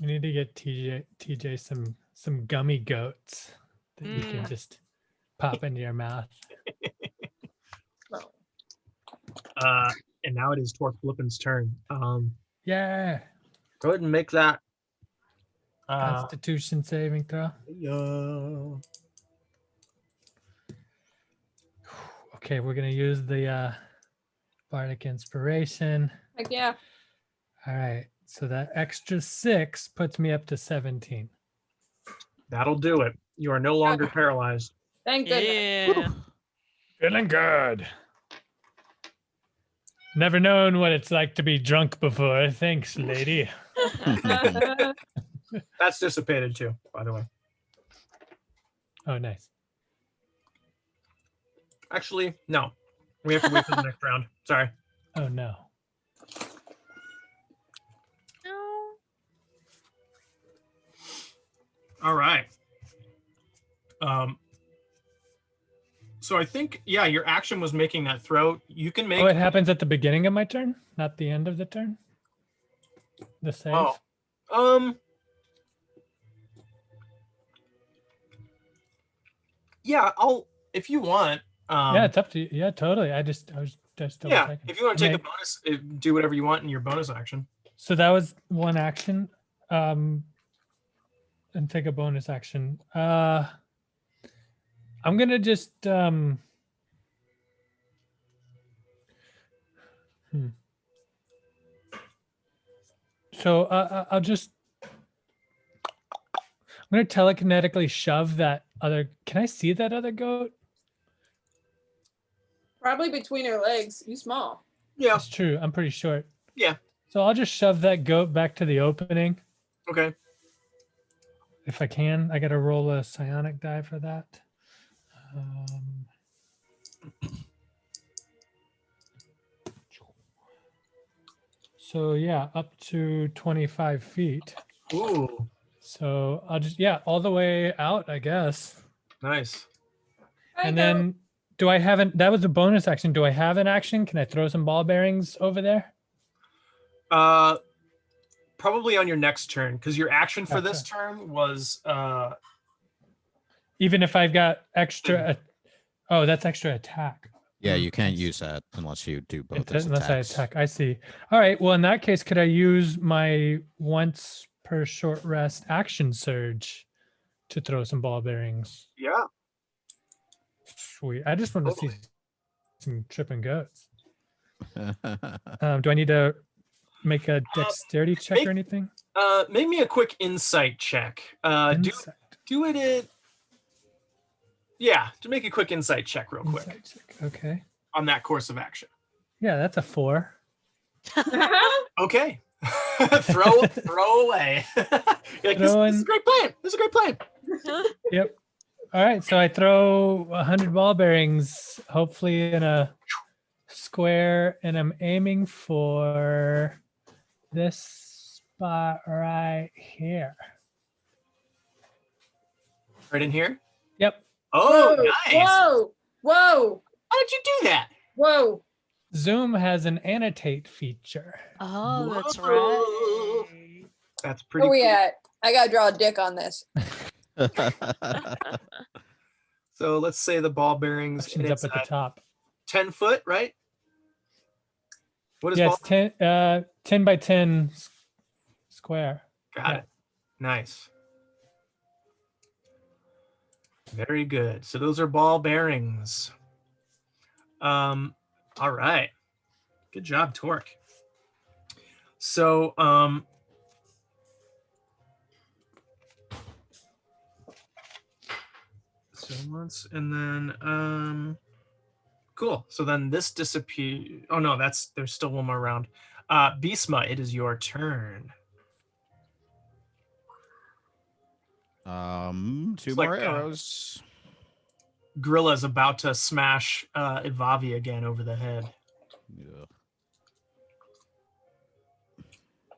We need to get TJ some gummy goats that you can Mm. just pop into your mouth. And now it is Torque Flippin's turn. Yeah. Go ahead and make that. Constitution saving throw. Okay, we're gonna use the bardic inspiration. Heck yeah. All right, so that extra 6 puts me up to 17. That'll do it. You are no longer paralyzed. Thank goodness. Yeah. Feeling good. Never known what it's like to be drunk before. Thanks, lady. That's dissipated too, by the way. Oh, nice. Actually, no. We have to wait for the next round. Sorry. Oh no. No. All right. So I think, yeah, your action was making that throw. You can make. Oh, it happens at the beginning of my turn, not the end of the turn. The save. Oh. Yeah, if you want. Yeah, it's up to you. Yeah, totally. I was just double Yeah, checking. if you want to take Okay. a bonus, do whatever you want in your bonus action. So that was one action. And take a bonus action. I'm gonna just So I'm gonna telekinetically shove that other. Can I see that other goat? Probably between her legs. You small. Yeah. That's true. I'm pretty short. Yeah. So I'll just shove that goat back to the opening Okay. if I can. I got to roll a psionic die for that. So yeah, up to 25 feet. Ooh, So I'll just, yeah, all the way out, I guess. nice. And then that was a bonus action. Do I have an action? Can I throw some ball bearings over there? Probably on your next turn, because your action for this turn was Even if I've got extra, oh, that's extra attack. Yeah, you can't use that unless you do both. Unless I attack. I see. All right. Well, in that case, could I use my once per short rest action surge to throw some ball bearings? yeah. Sweet. I just want to Totally. see some tripping goats. Do I need to make a dexterity check or anything? Make me a quick insight check. Insight. Do it at. Yeah, to make a quick insight check real quick Insight check. Okay. on that course of action. Yeah, that's a 4. Okay. throw away. You're like, this is a great plan. This is a great plan. Yep. All right. So I throw 100 ball bearings, hopefully in a square, and I'm aiming for this spot right here. Right in here. Yep. Oh, Whoa, nice. Whoa. Whoa. How did you do that? Whoa. Zoom has an annotate feature. Oh, that's Whoa. right. That's pretty Where we cool. at? I gotta draw a dick on this. So let's say the ball bearings. Options and up it's at the top. 10 foot, right? What is Yeah, ball? it's 10 by 10 square. Got yeah. it. Nice. Very good. So those are ball bearings. All right. Good job, Torque. So, and then, cool. So then this disappears. Oh no, there's still one more round. Beastma, it is your turn. Two It's more like, arrows. Gorilla's about to smash Ivavi again over the head. Yeah.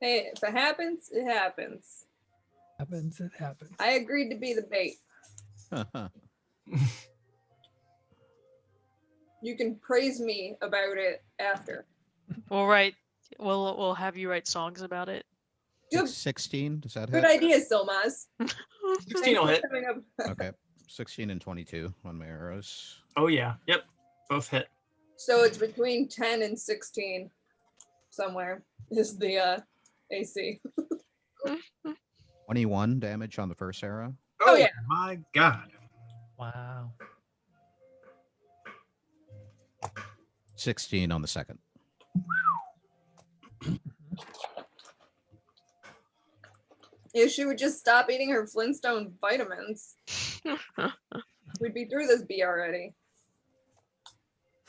Hey, if it happens, it happens. It happens. I agreed to be the bait. You can praise me about it after. We'll have you write songs about it. Good, 16, does that good hit? idea, Silmaz. 16 will hit. Okay. 16 and 22 on my arrows. Oh yeah. Yep. Both hit. So it's between 10 and 16 somewhere is the AC. 21 damage on the first arrow. Oh, yeah. My God. Wow. 16 on the second. If she would just stop eating her Flintstone vitamins, we'd be through this bee already.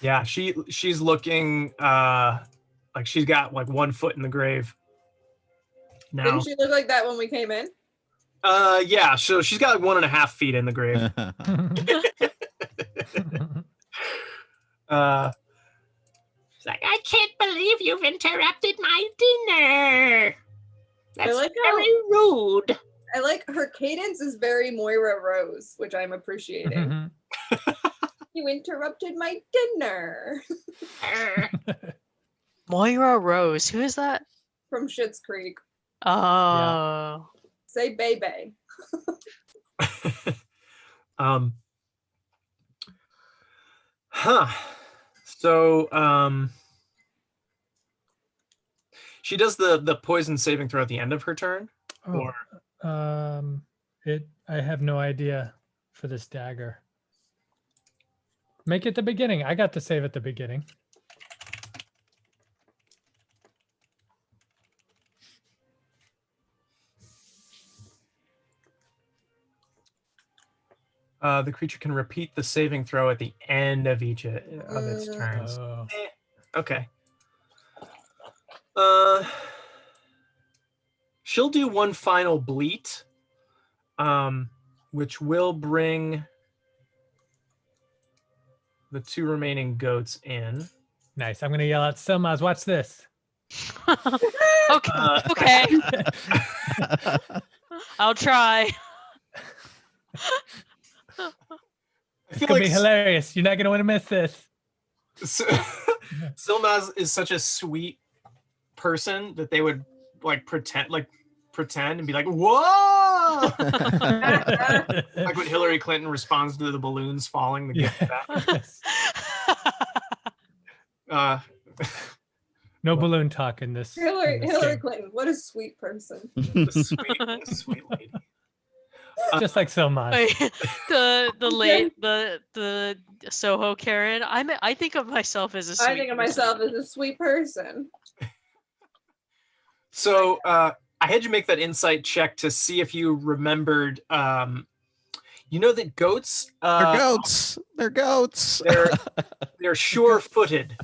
Yeah, she's looking like she's got like 1 foot in the grave now. Didn't she look like that when we came in? Yeah, so she's got like 1.5 feet in the grave. It's like, I can't believe you've interrupted my dinner. That's like very rude. I like her cadence is very Moira Rose, which I'm appreciating. You interrupted my dinner. Moira Rose, who is that? From Schitt's Creek. Oh. Say baby. So she does the poison saving throw at the end of her turn. Oh, I have no idea for this dagger. Make it the beginning. I got to save at the beginning. The creature can repeat the saving throw at the end of each of its turns. Oh. Okay. She'll do one final bleat, which will bring the 2 remaining goats in. Nice. I'm gonna yell out, Silmaz, watch this. Okay. Okay. I'll try. It's gonna be hilarious. You're not gonna want to miss this. Silmaz is such a sweet person that they would like pretend and be like, whoa! Like when Hillary Clinton responds to the balloons falling, the gift back. No balloon talk in this. Hillary game. Clinton, what a sweet person. Sweet lady. Just like Silmaz. the Soho Karen. I think of myself as a sweet I think of myself as a sweet person. So I had you make that insight check to see if you remembered. You know that goats. They're goats. They're goats. They're sure-footed.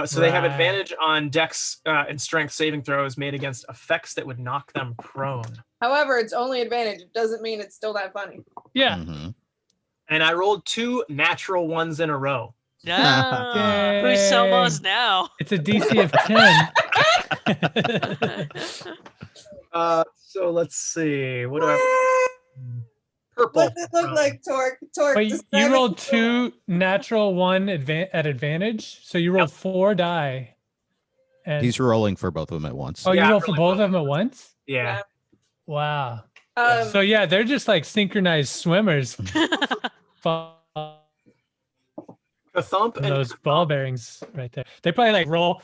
So they have Right. advantage on Dex and Strength saving throws made against effects that would knock them prone. However, it's only advantage. It doesn't mean it's still that funny. Yeah. Mhm. And I rolled 2 natural ones in a row. No. Who's Selma's now? It's a DC of 10. So let's see. What do I? Purple. What does it look like, Torque? But describe you it rolled to me. 2 natural 1 at advantage, so you rolled 4 die. And He's rolling for both of them at once. oh, you Yeah, rolled for really both well. of them at once? Yeah. Wow. So Yeah, they're just like synchronized swimmers. Fall A thump on and those ball bearings right there. They probably like roll.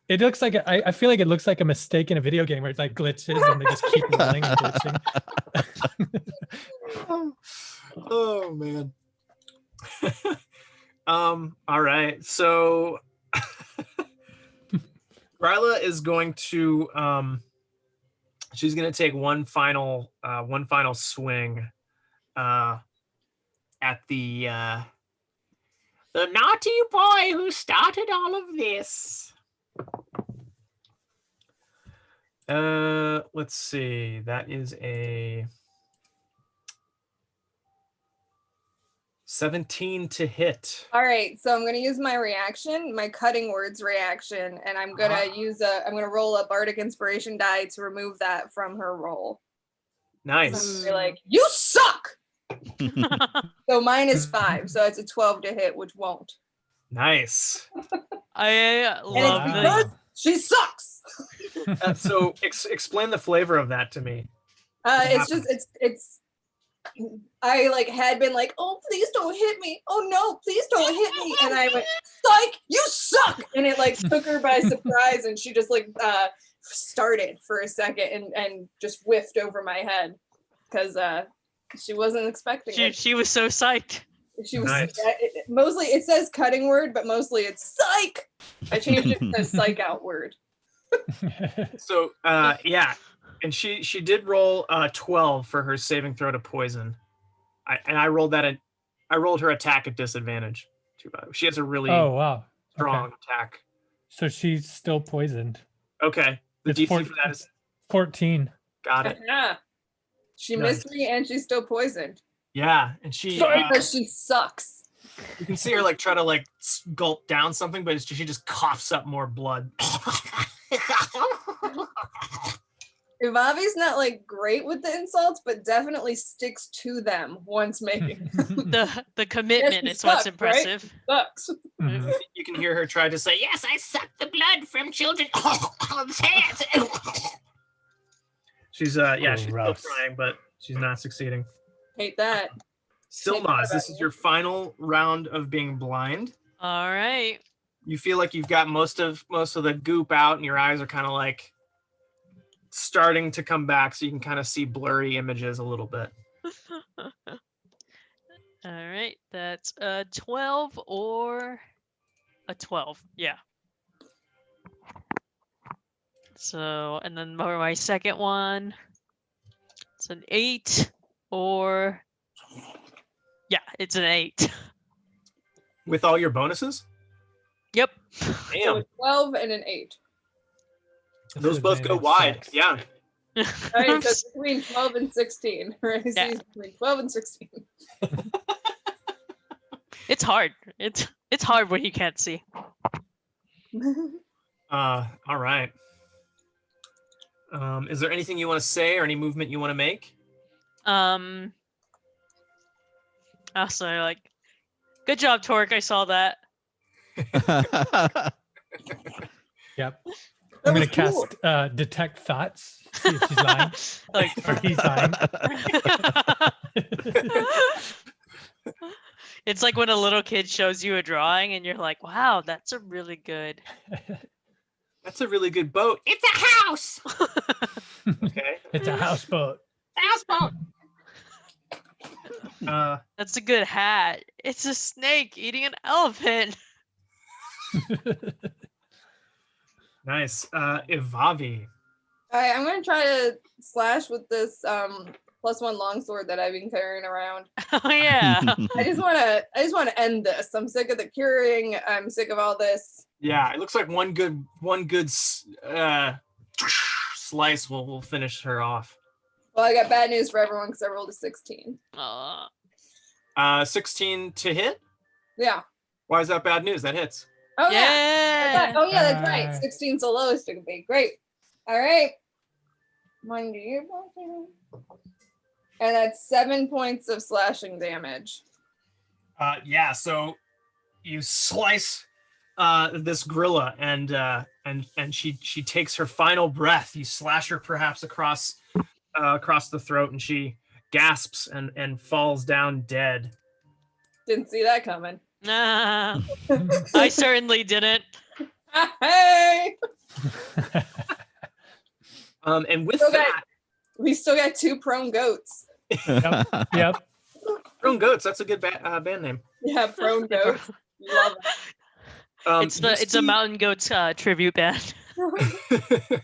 It looks like I feel like it looks like a mistake in a video game where it like glitches and they just keep rolling and glitching. oh man. All right. So Gryla is going to she's going to take one final swing at the naughty boy who started all of this. Let's see. That is a 17 to hit. All right, so I'm gonna use my reaction, my cutting words reaction, and I'm gonna I'm gonna roll a bardic inspiration die to remove that from her roll. Nice. You're like, you suck. So mine is 5, so it's a 12 to hit, which won't. Nice. I love it's the. because she sucks. So explain the flavor of that to me. It's just it's. I like had been like, oh please don't hit me. Oh no, please don't hit me. And I went, psych, you suck. And it like took her by surprise, and she just like started for a second and just whiffed over my head because she wasn't expecting it. She was so psyched. She was Nice. mostly it says cutting word, but mostly it's psych. I changed it to psych out word. So yeah, and she did roll 12 for her saving throw to poison. I rolled her attack at disadvantage too. By the way, she has a really Oh wow. strong Okay. attack. So she's still poisoned. Okay, the It's DC 14. for that is 14. got it. Yeah. She Nice. missed me and she's still poisoned. Yeah, and she Because she sucks. you can see her like try to like gulp down something, but she just coughs up more blood. Ivavi's not like great with the insults, but definitely sticks to them once making The commitment she is what's sucked, right? impressive. sucks. Mhm. You can hear her try to say, Yes, I sucked the blood from children's hands. she's she's still Gross. trying, but she's not succeeding. Hate that. Silmaz, this is your final round of being blind. All right. You feel like you've got most of the goop out, and your eyes are kind of like starting to come back, so you can kind of see blurry images a little bit. All right. That's a 12 or a 12. Yeah. So, and then for my second one, it's an 8 or. Yeah, it's an 8. With all your bonuses? Yep. So Damn, a 12 and an 8. those both go wide. Sucks. Yeah. All right, so it's between 12 and 16. Right? So Yeah. it's between 12 and 16. It's hard. It's hard when you can't see. All right. Is there anything you want to say or any movement you want to make? Also, like, good job, Torque. I saw that. Yep. That I'm gonna was cool. cast detect thoughts. See if she's lying. Like, Or he's lying. it's like when a little kid shows you a drawing and you're like, wow, that's a really good. That's a really good boat. It's a house. Okay. It's a houseboat. Houseboat. That's a good hat. It's a snake eating an elephant. Nice. Ivavi. All right, I'm gonna try to slash with this +1 longsword that I've been carrying around. Oh yeah. I just wanna end this. I'm sick of the curing. I'm sick of all this. Yeah, it looks like one good slice will finish her off. Well, I got bad news for everyone because I rolled a 16. 16 to hit? Yeah. Why is that bad news? That hits. Oh yeah. Yeah. Oh yeah, that's right. 16's the lowest it could be. Great. All right. Mind you. And that's 7 points of slashing damage. Yeah, so you slice this gorilla and she takes her final breath. You slash her perhaps across the throat, and she gasps and falls down dead. Didn't see that coming. Nah, I certainly didn't. Hey! And with Okay. that, We still got 2 prone goats. Yep. Prone Goats, that's a good band name. Yeah, prone goats. Love It's a mountain goats tribute band. it.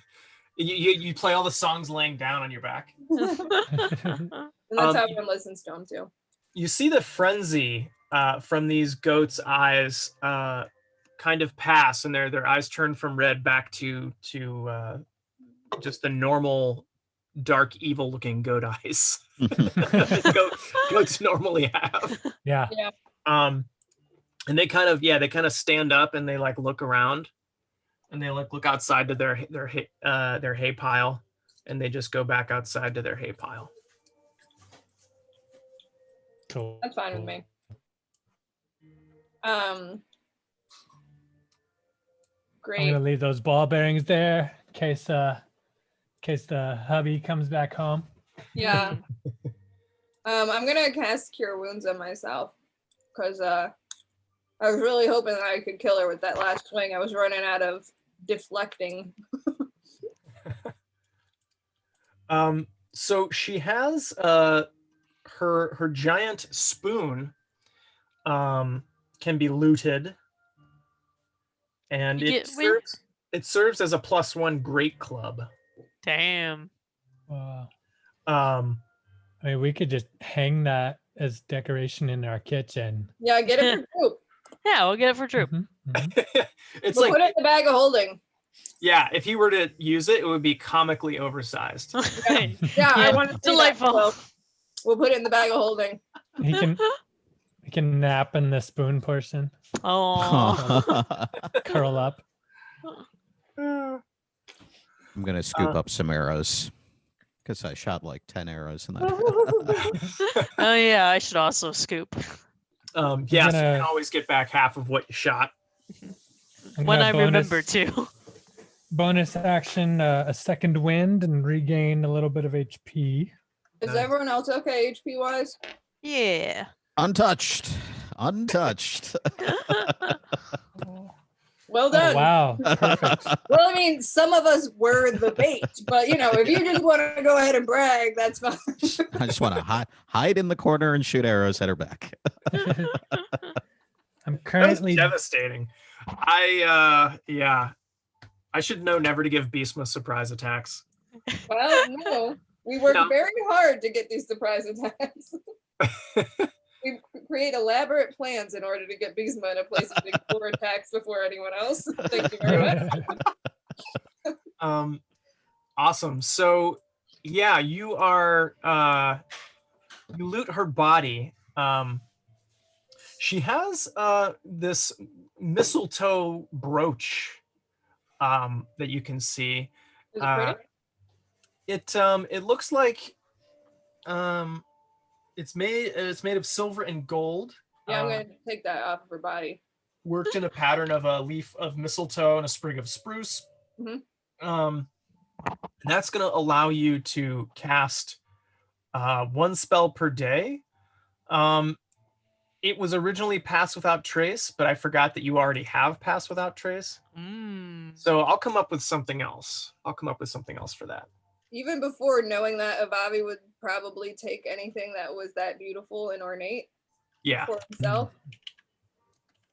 You play all the songs laying down on your back. And that's how everyone listens to them too. You see the frenzy from these goats' eyes kind of pass, and their eyes turn from red back to just the normal dark evil looking goat eyes goats normally have. Yeah. And they kind of stand up and they like look around, and they look outside to their hay pile, and they just go back outside to their hay pile. Cool. That's fine with me. Great. I'm gonna leave those ball bearings there in case the hubby comes back home. Yeah. I'm gonna cast Cure Wounds on myself because I was really hoping that I could kill her with that last swing. I was running out of deflecting. So she has her giant spoon can be looted, and it serves as a +1 great club. Damn. Wow. I mean, we could just hang that as decoration in our kitchen. Yeah, get it for Troupe. Yeah, we'll get it for Troupe. It's we'll like put it in the bag of holding. Yeah, if he were to use it, it would be comically oversized. Yeah, I want to delightful. That, so we'll put it in the bag of holding. He can nap in the spoon portion. Oh. Curl up. I'm gonna scoop up some arrows because I shot like 10 arrows in that. Oh yeah, I should also scoop. So you can always get back half of what you shot. When I remember to. Bonus action, a second wind and regain a little bit of HP. Is everyone else okay HP wise? Yeah. Untouched. Well done. Oh, wow. Perfect. Well, I mean, some of us were the bait, but if you just want to go ahead and brag, that's fine. I just want to hide in the corner and shoot arrows at her back. I'm currently devastating. I should know never to give Beastma surprise attacks. Well, no. We work very hard to get these surprise attacks. We create elaborate plans in order to get Beastma in a place of big 4 attacks before anyone else. Thank you very much. Awesome. So, yeah, you are you loot her body. She has this mistletoe brooch that you can see. Is it pretty? It looks like it's made of silver and gold. Yeah, I'm gonna take that off of her body. Worked in a pattern of a leaf of mistletoe and a sprig of spruce. Mm-hmm. That's gonna allow you to cast 1 spell per day. It was originally Pass Without Trace, but I forgot that you already have Pass Without Trace. So I'll come up with something else. For that. Even before knowing that, Avavi would probably take anything that was that beautiful and ornate for himself.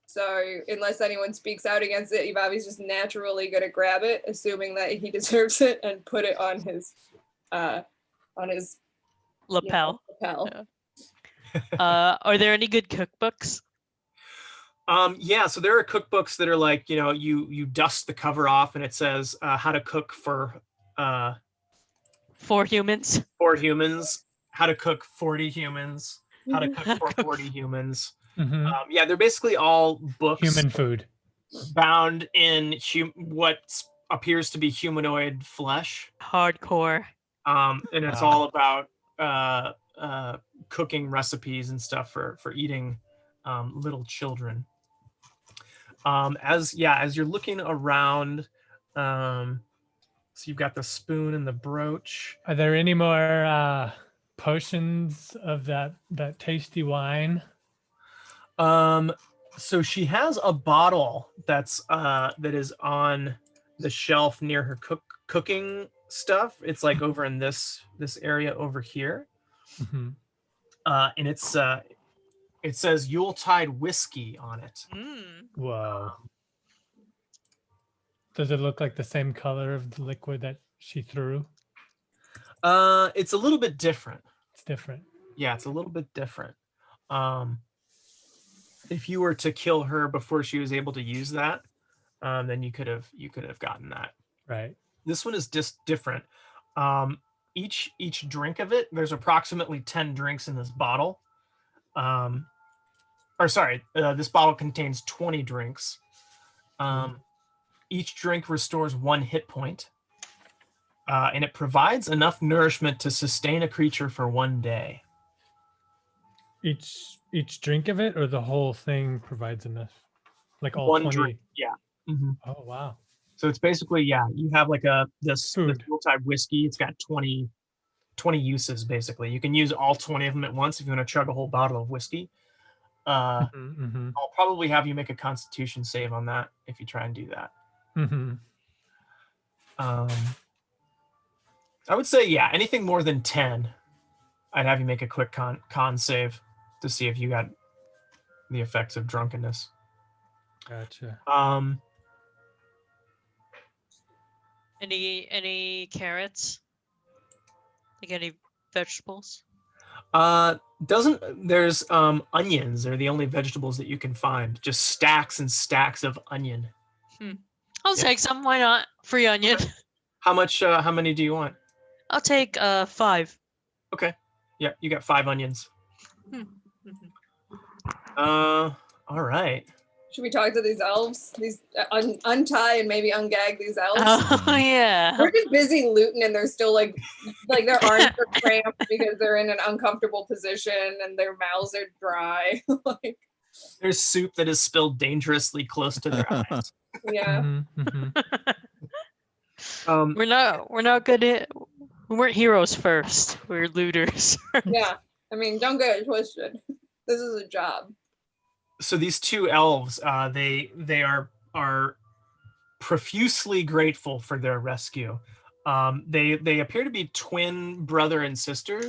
So unless anyone speaks out against it, Avavi's just naturally going to grab it, assuming that he deserves it, and put it on his lapel. lapel. Yeah. Are there any good cookbooks? So there are cookbooks that are like, you dust the cover off and it says how to cook for 4 humans. 4 humans, how to cook 40 humans, how to cook for 40 humans. Mm-hmm. They're basically all books. Human food. Bound in what appears to be humanoid flesh. Hardcore. And it's all about cooking recipes and stuff for eating little children. As you're looking around, so you've got the spoon and the brooch. Are there any more potions of that tasty wine? So she has a bottle that is on the shelf near her cooking stuff. It's like over in this area over here. Mm-hmm. And it's It says Yuletide whiskey on it. Mm. Whoa. Does it look like the same color of the liquid that she threw? It's a little bit different. It's different. Yeah, it's a little bit different. If you were to kill her before she was able to use that, then you could have gotten that. Right. This one is just different. Each drink of it, there's approximately 10 drinks in this bottle. This bottle contains 20 drinks. Each drink restores 1 hit point. And it provides enough nourishment to sustain a creature for 1 day. Each drink of it, or the whole thing provides enough? Like all 1 20? drink, yeah. Mhm. Oh wow. So it's basically, you have like this Food. Yuletide whiskey. It's got 20 uses basically. You can use all 20 of them at once if you want to chug a whole bottle of whiskey. Mm-hmm. I'll probably have you make a Constitution save on that if you try and do that. Mm-hmm. I would say, anything more than 10, I'd have you make a quick con save to see if you got the effects of drunkenness. Gotcha. Any carrots? Like any vegetables? There's onions are the only vegetables that you can find. Just stacks and stacks of onion. I'll take some. Why not? Free onion. How many do you want? I'll take 5. Okay. Yeah, you got 5 onions. Mhm. All right. Should we talk to these elves? These untie and maybe ungag these elves? Oh yeah. They're just busy looting, and they're still like their arms are cramped because they're in an uncomfortable position and their mouths are dry. Like, There's soup that is spilled dangerously close to their eyes. yeah. Mm-hmm. We're not good at. We weren't heroes first. We were looters. Yeah. I mean, don't get it twisted. This is a job. So these 2 elves, they are profusely grateful for their rescue. They appear to be twin brother and sister,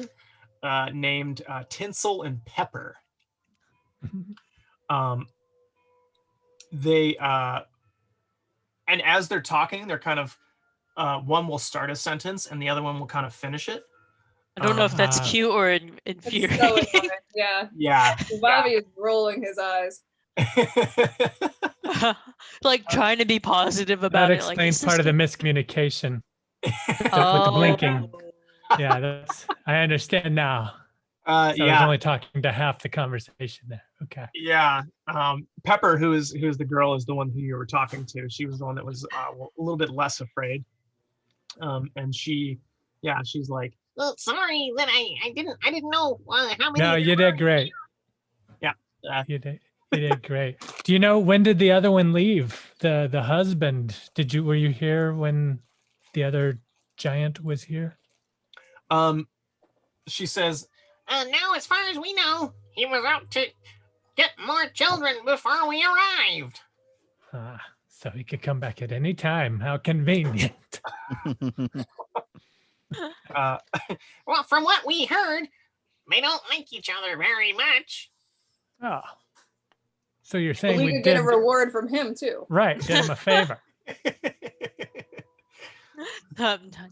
named Tinsel and Pepper. They and as they're talking, they're kind of one will start a sentence and the other one will kind of finish it. I don't know if that's Ah. cute or It's infuriating. so annoying. Yeah. Yeah. Bobby is rolling his eyes. Like trying to be positive That about it. explains Like, part of the miscommunication with Oh. the blinking. Yeah, I understand now. So I was yeah. only talking to half the conversation there. Okay. Yeah. Pepper, who's the girl, is the one who you were talking to. She was the one that was a little bit less afraid. And she's like, Well, sorry that I didn't know how many. No, you did great. Yeah. You did great. Do you know, when did the other one leave? The husband. Were you here when the other giant was here? she says, Now, as far as we know, he was out to get more children before we arrived. So he could come back at any time. How convenient. Well, from what we heard, they don't like each other very much. Oh. So you're But saying we we could did get a reward from him too. right, did him a favor.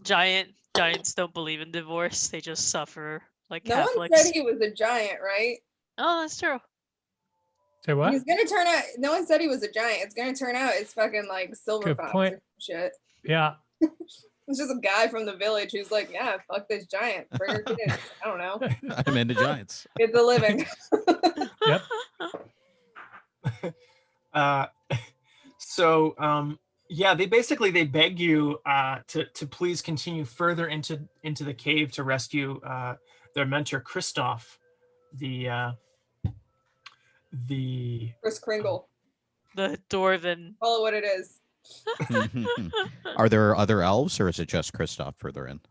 Giants don't believe in divorce. They just suffer like No one Catholics. said he was a giant, right? Oh, that's true. Say what? He's gonna turn out. No one said he was a giant. It's gonna turn out it's fucking like Silver Good Fox point. or some shit. Yeah. It's just a guy from the village who's like, yeah, fuck this giant. Bring her kids. I don't know. I'm into giants. It's a living. Yep. So they beg you to please continue further into the cave to rescue their mentor Kristoff, the Kris Kringle. The dwarven. Call it what it is. Are there other elves, or is it just Kristoff further in?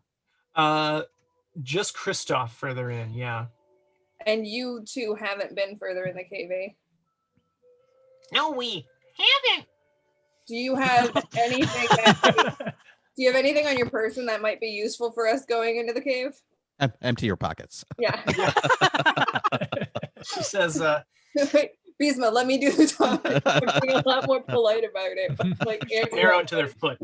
just Kristoff further in, yeah. And you two haven't been further in the cave, eh? No, we haven't. Do you have anything do you have anything on your person that might be useful for us going into the cave? Empty your pockets. Yeah. She says, Wait, Bisma, let me do the talking. I'm being a lot more polite about it. But like, an arrow into their foot.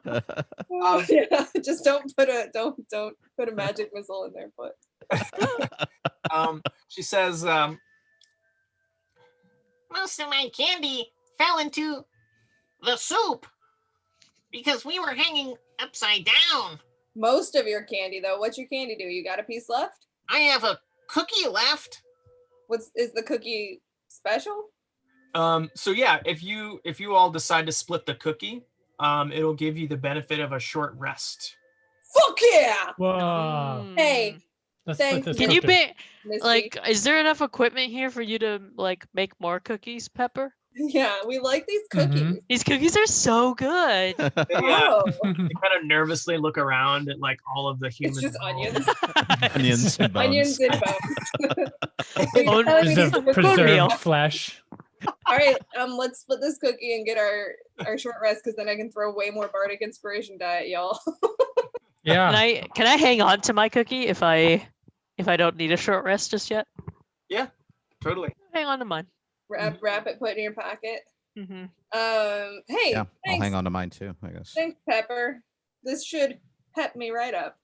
yeah, just don't put a magic missile in their foot. She says, Most of my candy fell into the soup because we were hanging upside down. Most of your candy, though. What's your candy do? You got a piece left? I have a cookie left. Is the cookie special? so yeah, if you all decide to split the cookie, it'll give you the benefit of a short rest. Fuck yeah! Whoa. Hey, Let's thanks, put this Can you cookie. make Misty. like? Is there enough equipment here for you to like make more cookies, Pepper? Yeah, we like these Mhm. cookies. These cookies are so good. They Oh, kind of nervously look around at like all of the human. it's just onions. Onions and bones. Onions and bones. Bone telling me these Preserved, cookies- Real. preserved flesh. All right, let's split this cookie and get our short rest because then I can throw way more bardic inspiration die at y'all. Yeah. Can I hang on to my cookie if I don't need a short rest just yet? Totally. Hang on to mine. wrap it, put it in your pocket. Hmm. Hey, Yeah, I'll thanks, hang on to mine too, I guess. thanks, Pepper. This should pep me right up.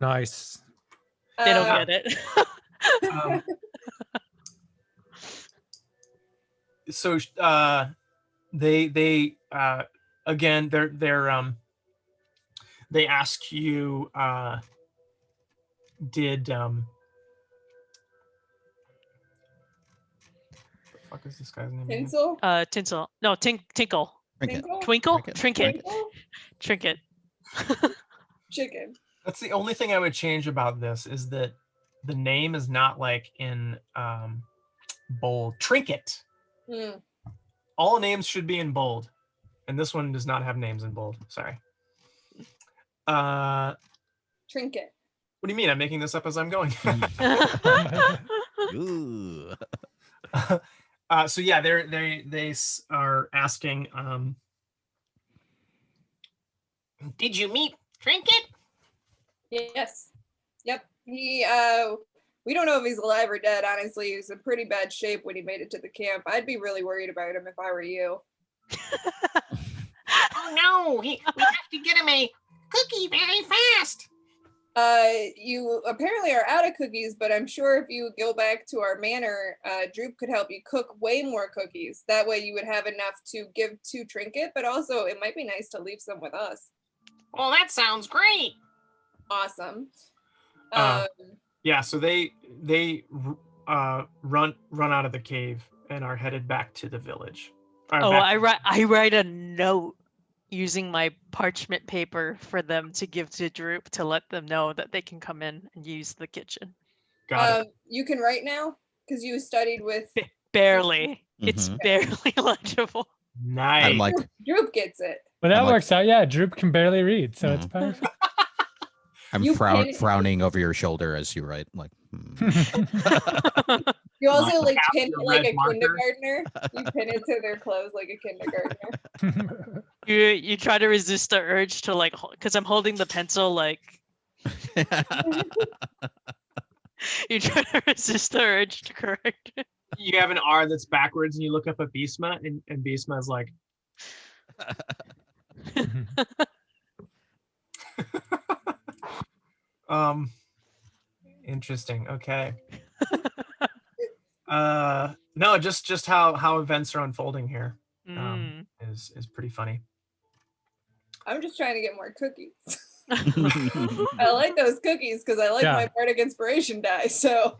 Nice. They don't Uh, get it. Um, so they again they ask you did the fuck is this guy's name again? Tinsel? Tinsel. No, tinkle. Trinket. Tinkle? Twinkle? Trinket. Trinket. Tinkle? Chicken. That's the only thing I would change about this is that the name is not like in bold. Trinket. Hmm. All names should be in bold, and this one does not have names in bold. Sorry. What Trinket. do you mean? I'm making this up as I'm going. Ooh. So yeah, they are asking. Did you meet Trinket? Yes. Yep. He we don't know if he's alive or dead, honestly. He was in pretty bad shape when he made it to the camp. I'd be really worried about him if I were you. Oh no, we have to get him a cookie very fast. You apparently are out of cookies, but I'm sure if you go back to our manor, Droop could help you cook way more cookies. That way you would have enough to give to Trinket, but also it might be nice to leave some with us. Well, that sounds great. Awesome. Yeah, so they run out of the cave and are headed back to the village. Oh, I write a note using my parchment paper for them to give to Droop to let them know that they can come in and use the kitchen. Got it. You can write now because you studied with Barely. It's Mhm. barely legible. Nice. I'm like, Droop gets it. But that I'm like- works out. Yeah, Droop can barely read, so it's Mhm. perfect. I'm You frown- pin- frowning over your shoulder as you write. Like, You also like Half pin your like red a marker. kindergartner. You pin it to their clothes like a kindergartner. You try to resist the urge to like, because I'm holding the pencil like. You try to resist the urge to correct it. You have an R that's backwards, and you look up at Bisma, and Bisma is like, interesting. Okay. No, just how events are unfolding here Mm. is pretty funny. I'm just trying to get more cookies. I like those cookies because I like Yeah. my bardic inspiration die. So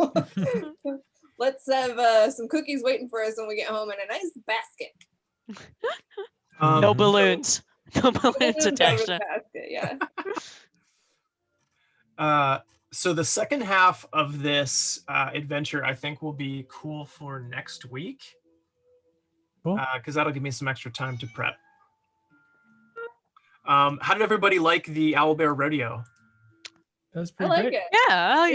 let's have some cookies waiting for us when we get home in a nice basket. No Um, balloons. No balloons Balloons over attached. the basket, yeah. So the second half of this adventure, I think, will be cool for next week, Cool. because that'll give me some extra time to prep. How did everybody like the Owlbear Rodeo? That was I pretty like great. it. Yeah,